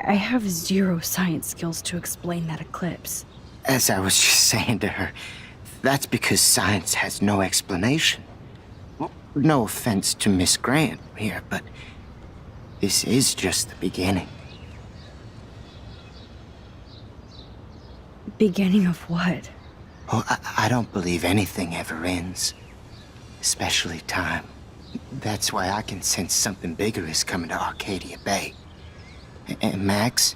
I have zero science skills to explain that eclipse. As I was just saying to her, that's because science has no explanation. No offense to Miss Grant here, but this is just the beginning. Beginning of what? Oh, I don't believe anything ever ends. Especially time. That's why I can sense something bigger is coming to Arcadia Bay. And Max,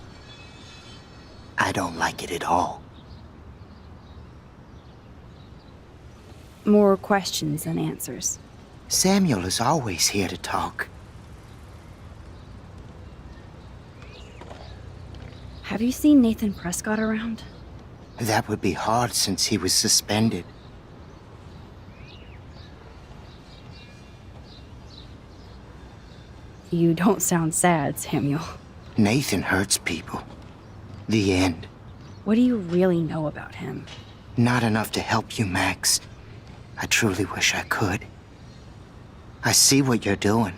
I don't like it at all. More questions than answers. Samuel is always here to talk. Have you seen Nathan Prescott around? That would be hard since he was suspended. You don't sound sad, Samuel. Nathan hurts people. The end. What do you really know about him? Not enough to help you, Max. I truly wish I could. I see what you're doing.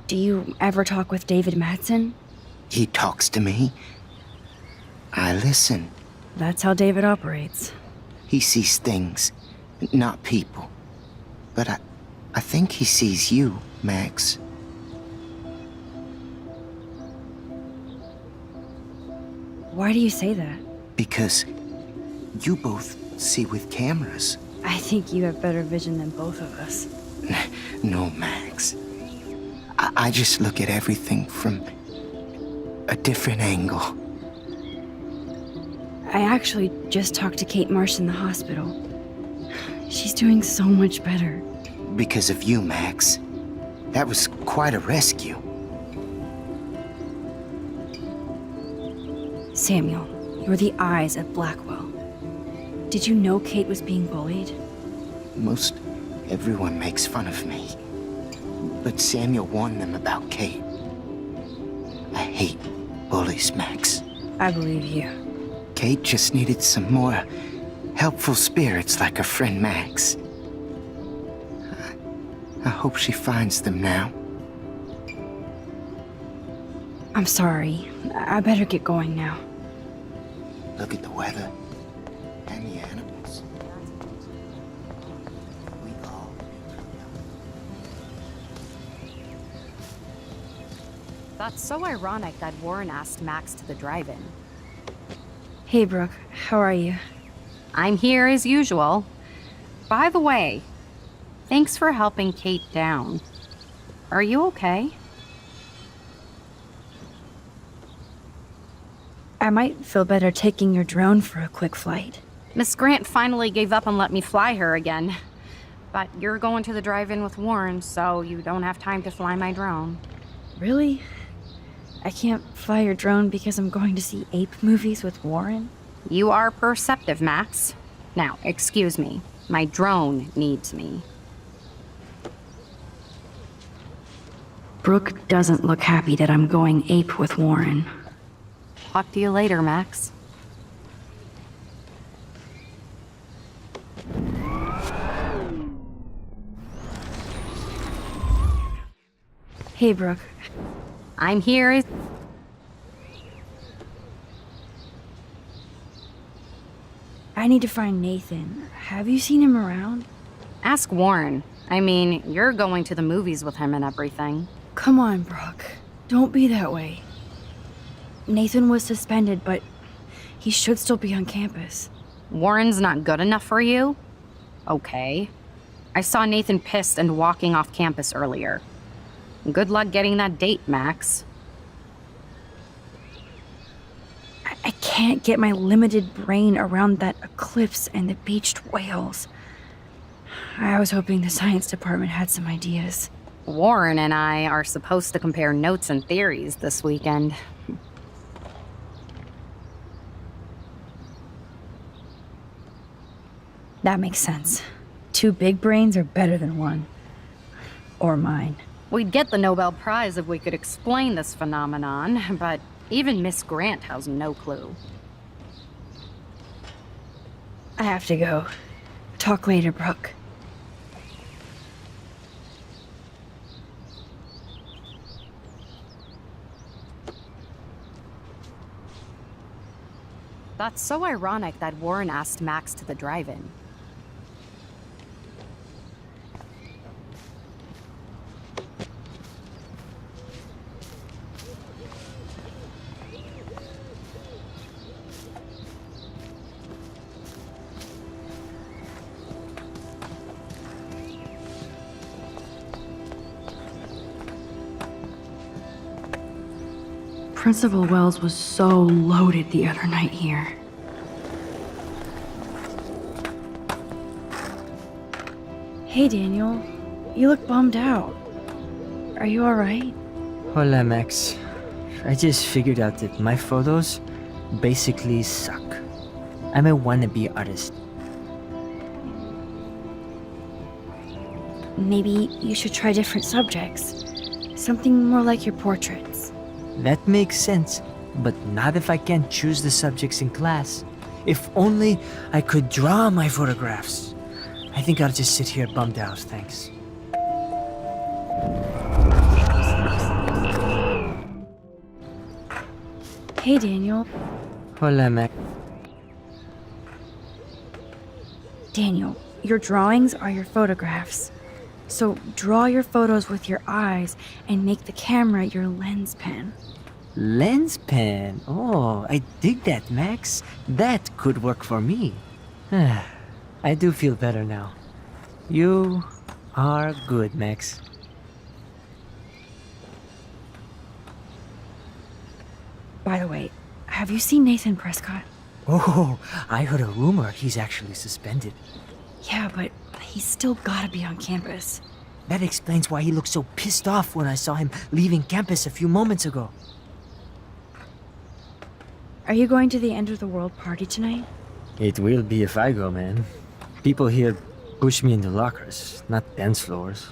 Do you ever talk with David Madsen? He talks to me. I listen. That's how David operates. He sees things, not people. But I think he sees you, Max. Why do you say that? Because you both see with cameras. I think you have better vision than both of us. No, Max. I just look at everything from a different angle. I actually just talked to Kate Marsh in the hospital. She's doing so much better. Because of you, Max. That was quite a rescue. Samuel, you're the eyes of Blackwell. Did you know Kate was being bullied? Most everyone makes fun of me. But Samuel warned them about Kate. I hate bullies, Max. I believe you. Kate just needed some more helpful spirits like her friend Max. I hope she finds them now. I'm sorry. I better get going now. Look at the weather and the animals. We all... That's so ironic that Warren asked Max to the drive-in. Hey, Brooke. How are you? I'm here as usual. By the way, thanks for helping Kate down. Are you okay? I might feel better taking your drone for a quick flight. Miss Grant finally gave up and let me fly her again. But you're going to the drive-in with Warren, so you don't have time to fly my drone. Really? I can't fly your drone because I'm going to see ape movies with Warren? You are perceptive, Max. Now, excuse me. My drone needs me. Brooke doesn't look happy that I'm going ape with Warren. Talk to you later, Max. Hey, Brooke. I'm here as... I need to find Nathan. Have you seen him around? Ask Warren. I mean, you're going to the movies with him and everything. Come on, Brooke. Don't be that way. Nathan was suspended, but he should still be on campus. Warren's not good enough for you? Okay. I saw Nathan pissed and walking off campus earlier. Good luck getting that date, Max. I can't get my limited brain around that eclipse and the beached whales. I was hoping the science department had some ideas. Warren and I are supposed to compare notes and theories this weekend. That makes sense. 2 big brains are better than 1. Or mine. We'd get the Nobel Prize if we could explain this phenomenon, but even Miss Grant has no clue. I have to go. Talk later, Brooke. That's so ironic that Warren asked Max to the drive-in. Principal Wells was so loaded the other night here. Hey, Daniel. You look bummed out. Are you alright? Hola, Max. I just figured out that my photos basically suck. I'm a wannabe artist. Maybe you should try different subjects. Something more like your portraits. That makes sense, but not if I can't choose the subjects in class. If only I could draw my photographs. I think I'll just sit here bummed out, thanks. Hey, Daniel. Hola, Max. Daniel, your drawings are your photographs. So draw your photos with your eyes and make the camera your lens pen. Lens pen? Oh, I dig that, Max. That could work for me. I do feel better now. You are good, Max. By the way, have you seen Nathan Prescott? Oh, I heard a rumor he's actually suspended. Yeah, but he's still gotta be on campus. That explains why he looked so pissed off when I saw him leaving campus a few moments ago. Are you going to the end of the world party tonight? It will be if I go, man. People here push me into lockers, not dance floors.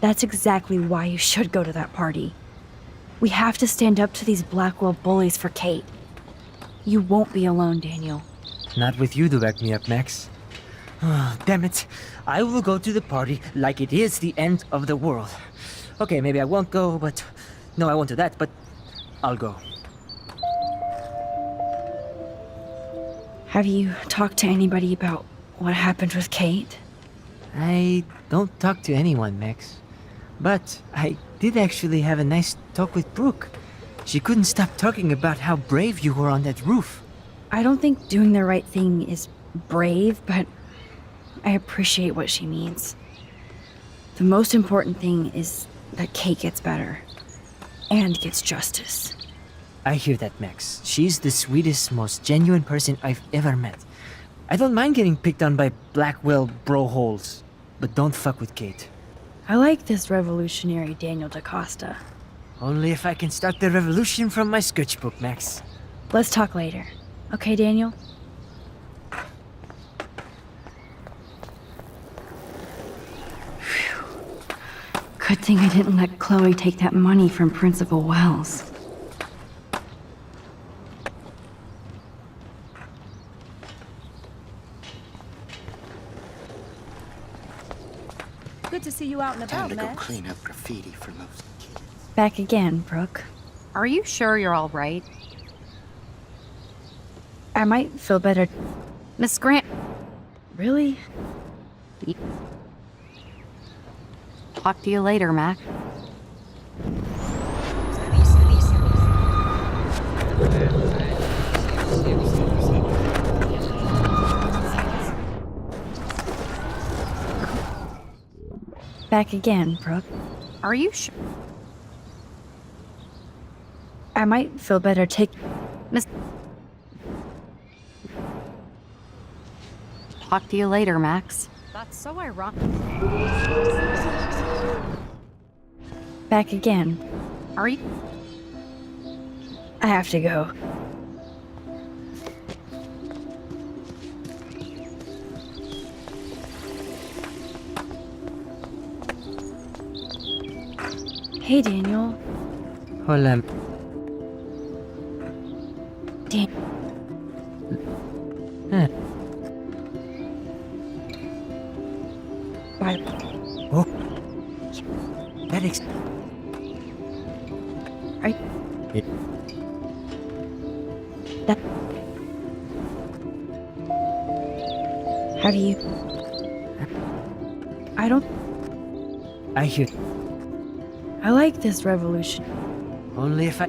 That's exactly why you should go to that party. We have to stand up to these Blackwell bullies for Kate. You won't be alone, Daniel. Not with you to back me up, Max. Oh, damn it. I will go to the party like it is the end of the world. Okay, maybe I won't go, but... No, I won't do that, but I'll go. Have you talked to anybody about what happened with Kate? I don't talk to anyone, Max. But I did actually have a nice talk with Brooke. She couldn't stop talking about how brave you were on that roof. I don't think doing the right thing is brave, but I appreciate what she means. The most important thing is that Kate gets better and gets justice. I hear that, Max. She's the sweetest, most genuine person I've ever met. I don't mind getting picked on by Blackwell bro-holes, but don't fuck with Kate. I like this revolutionary Daniel DaCosta. Only if I can start the revolution from my sketchbook, Max. Let's talk later. Okay, Daniel? Phew. Good thing I didn't let Chloe take that money from Principal Wells. Good to see you out and Time about, to go Max. clean up graffiti from those kids. Back again, Brooke. Are you sure you're all right? I might feel better. Miss Grant... Really? Talk to you later, Mac. Back again, Brooke. Are you sure? I might feel better Miss... Talk to you later, Max. That's so ironic. Back again. Are you... I have to go. Hey, Daniel. Hola. Dan... Bye. Oh. That ex... I... That... How do you... I don't... I hear... I like this revolution. Only if I...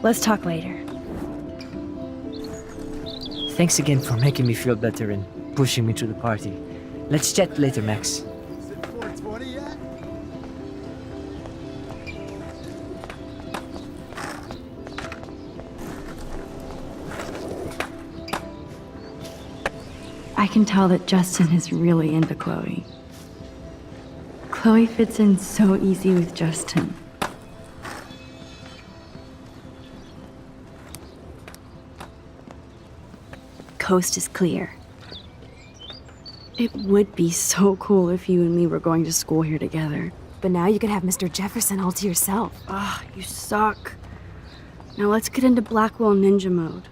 Let's talk later. Thanks again for making me feel better and pushing me to the party. Let's chat later, Max. I can tell that Justin is really into Chloe. Chloe fits in so easy with Justin. Coast is clear. It would be so cool if you and me were going to school here together. But now you could have Mr. Jefferson all to yourself. Ah, you suck. Now let's get into Blackwell Ninja mode.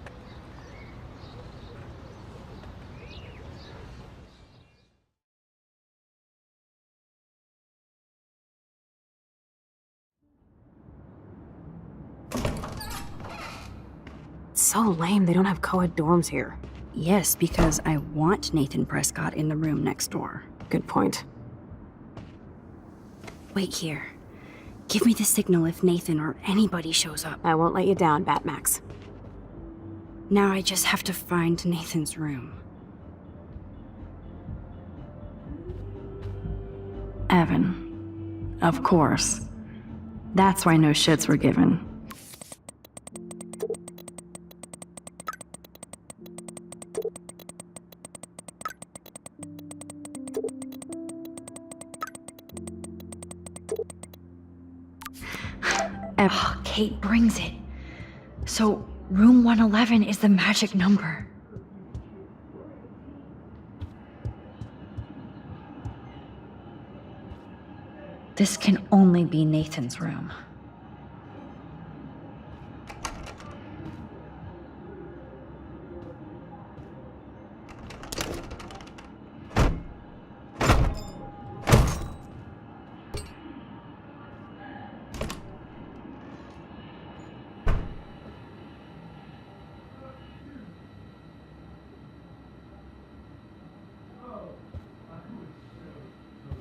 It's so lame they don't have co-ed dorms here. Yes, because I want Nathan Prescott in the room next door. Good point. Wait here. Give me the signal if Nathan or anybody shows up. I won't let you down, Batmax. Now I just have to find Nathan's room. Evan. Of course. That's why no shits were given. Kate brings it. So, room 111 is the magic number. This can only be Nathan's room.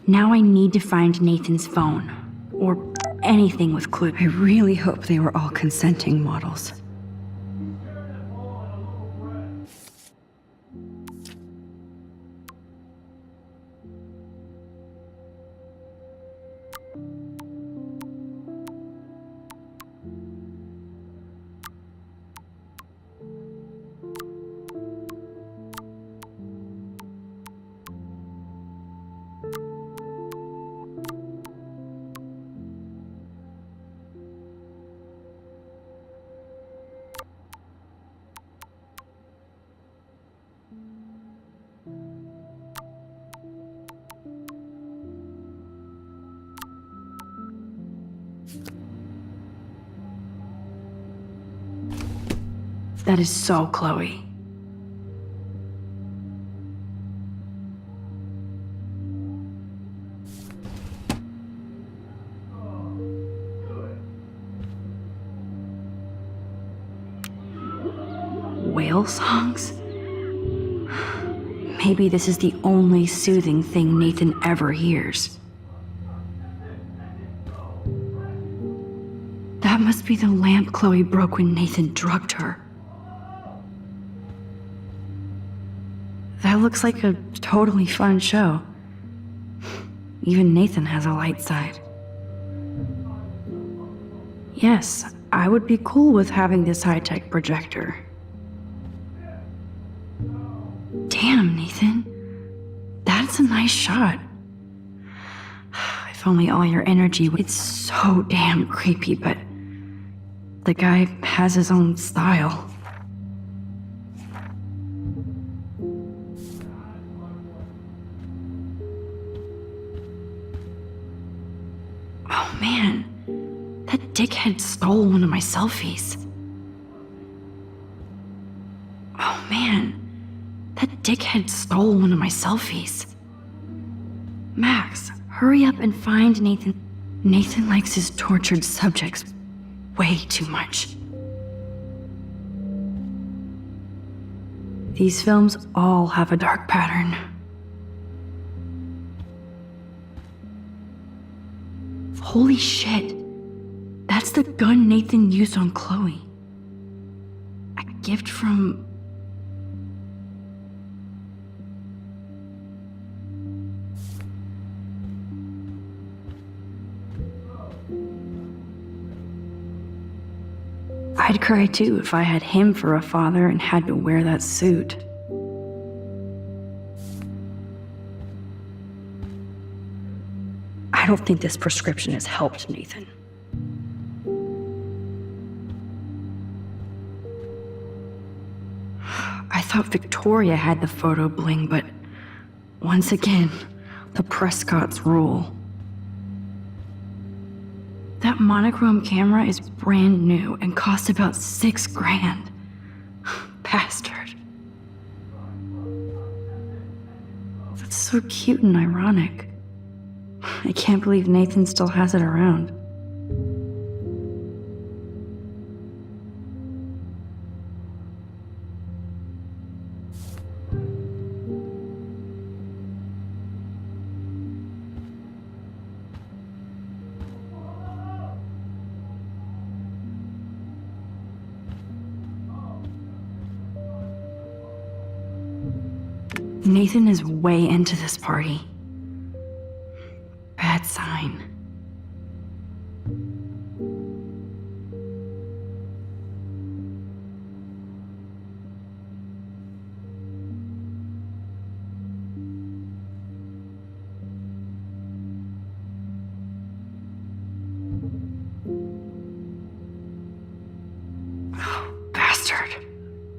Now I need to find Nathan's phone. Or anything with clue. I really hope they were all consenting models. That is so Chloe. Whale songs? Maybe this is the only soothing thing Nathan ever hears. That must be the lamp Chloe broke when Nathan drugged her. That looks like a totally fun show. Even Nathan has a light side. Yes, I would be cool with having this high-tech projector. Damn, Nathan. That's a nice shot. If only all your energy... It's so damn creepy, but... the guy has his own style. Oh man, that dickhead stole one of my selfies. Oh man, that dickhead stole one of my selfies. Max, hurry up and find Nathan. Nathan likes his tortured subjects way too much. These films all have a dark pattern. Holy shit. That's the gun Nathan used on Chloe. A gift from... I'd cry too if I had him for a father and had to wear that suit. I don't think this prescription has helped, Nathan. I thought Victoria had the photo bling, but once again, the Prescott's rule. That monochrome camera is brand new and cost about $6 grand. Bastard. That's so cute and ironic. I can't believe Nathan still has it around. Nathan is way into this party. Bad sign. Oh, bastard.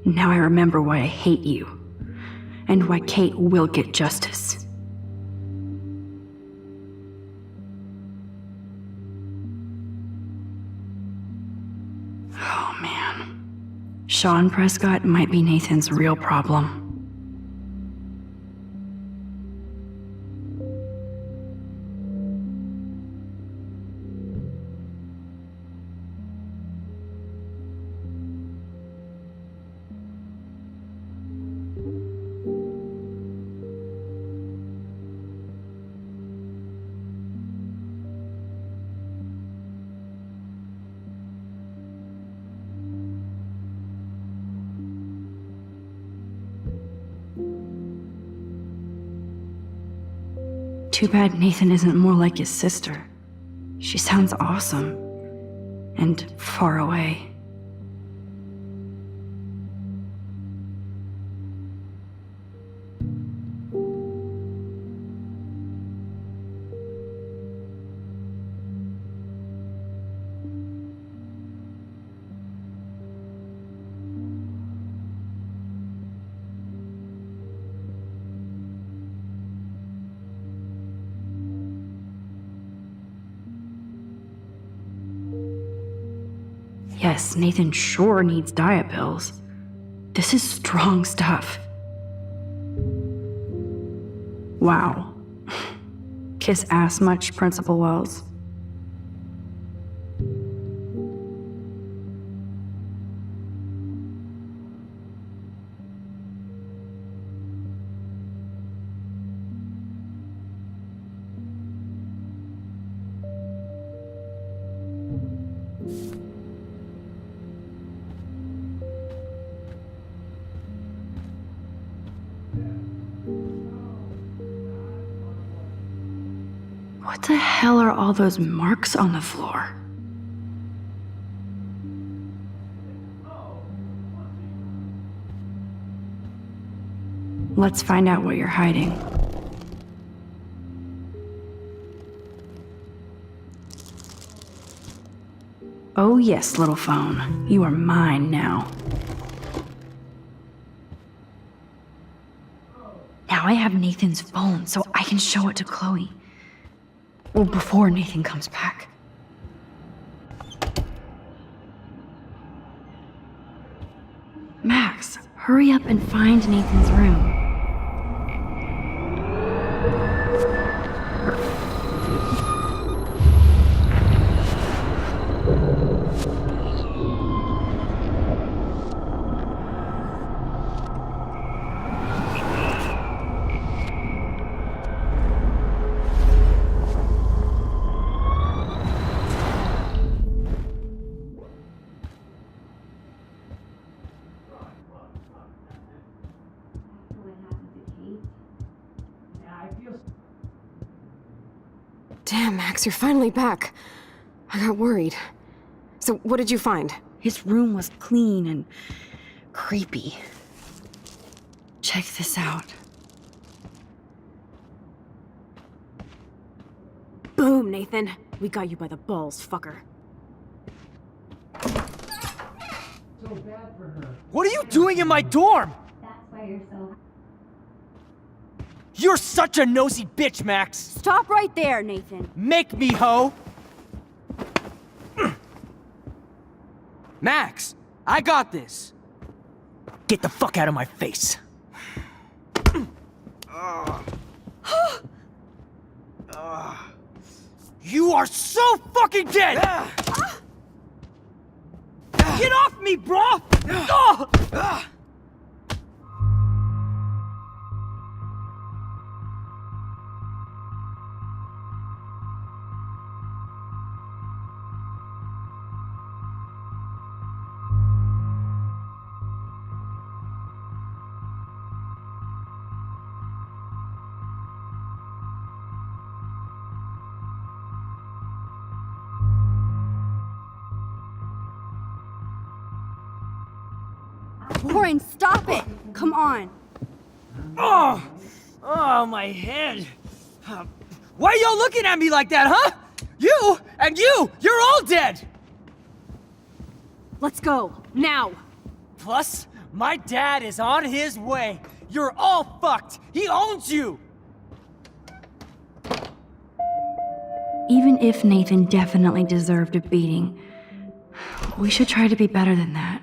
Now I remember why I hate you. And why Kate will get justice. Oh man. Sean Prescott might be Nathan's real problem. Too bad Nathan isn't more like his sister. She sounds awesome. And far away. Yes, Nathan sure needs diet pills. This is strong stuff. Wow. Kiss ass much, Principal Wells? What the hell are all those marks on the floor? Let's find out what you're hiding. Oh yes, little phone. You are mine now. Now I have Nathan's phone, so I can show it to Chloe. Well, before Nathan comes back. Max, hurry up and find Nathan's room. Damn, Max, you're finally back. I got worried. So, what did you find? His room was clean and creepy. Check this out. Boom, Nathan. We got you by the balls, fucker. What are you doing in my dorm? That's why you're so... You're such a nosy bitch, Max. Stop right there, Nathan. Make me, ho! Max, I got this. Get the fuck out of my face. You are so fucking dead! Get off me, bro! Warren, stop it! Come on. Oh, my head. Why are y'all looking at me like that, huh? You and you're all dead! Let's go, now! Plus, my dad is on his way. You're all fucked. He owns you! Even if Nathan definitely deserved a beating, we should try to be better than that.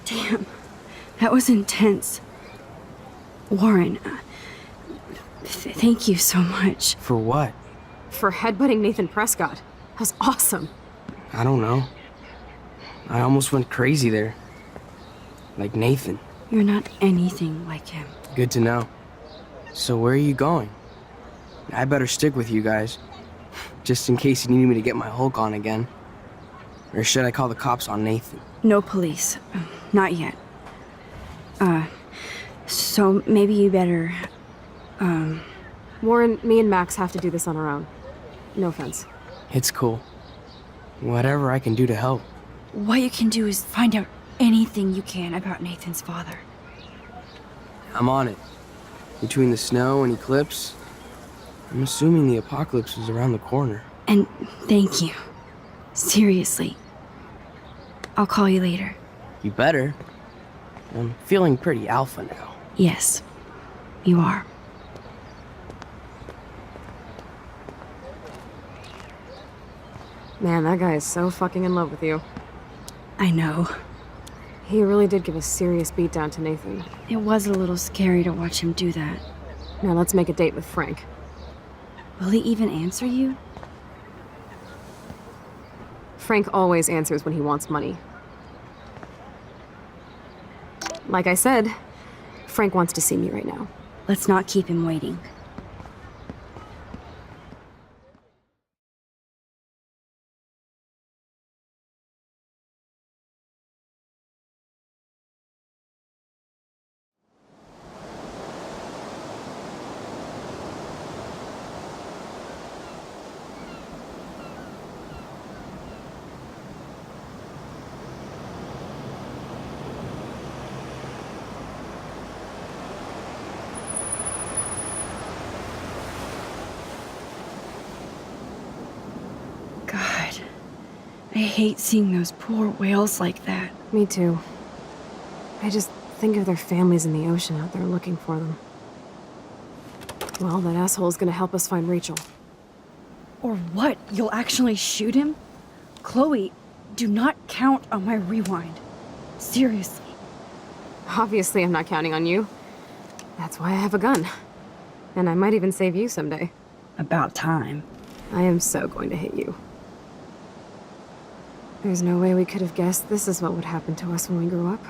Damn, that was intense. Warren, thank you so much. For what? For headbutting Nathan Prescott. That was awesome. I don't know. I almost went crazy there. Like Nathan. You're not anything like him. Good to know. So where are you going? I better stick with you guys. Just in case you need me to get my Hulk on again. Or should I call the cops on Nathan? No police. Not yet. So maybe you better, Warren, me and Max have to do this on our own. No offense. It's cool. Whatever I can do to help. What you can do is find out anything you can about Nathan's father. I'm on it. Between the snow and eclipse, I'm assuming the apocalypse is around the corner. And thank you. Seriously. I'll call you later. You better. I'm feeling pretty alpha now. Yes, you are. Man, that guy is so fucking in love with you. I know. He really did give a serious beatdown to Nathan. It was a little scary to watch him do that. Now let's make a date with Frank. Will he even answer you? Frank always answers when he wants money. Like I said, Frank wants to see me right now. Let's not keep him waiting. I hate seeing those poor whales like that. Me too. I just think of their families in the ocean out there looking for them. Well, that asshole's gonna help us find Rachel. Or what? You'll actually shoot him? Chloe, do not count on my rewind. Seriously. Obviously, I'm not counting on you. That's why I have a gun. And I might even save you someday. About time. I am so going to hit you. There's no way we could have guessed this is what would happen to us when we grew up.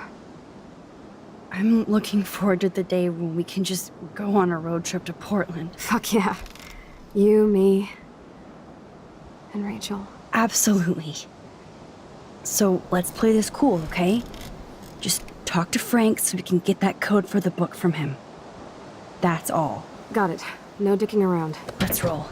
I'm looking forward to the day when we can just go on a road trip to Portland. Fuck yeah. You, me, and Rachel. Absolutely. So let's play this cool, okay? Just talk to Frank so we can get that code for the book from him. That's all. Got it. No dicking around. Let's roll.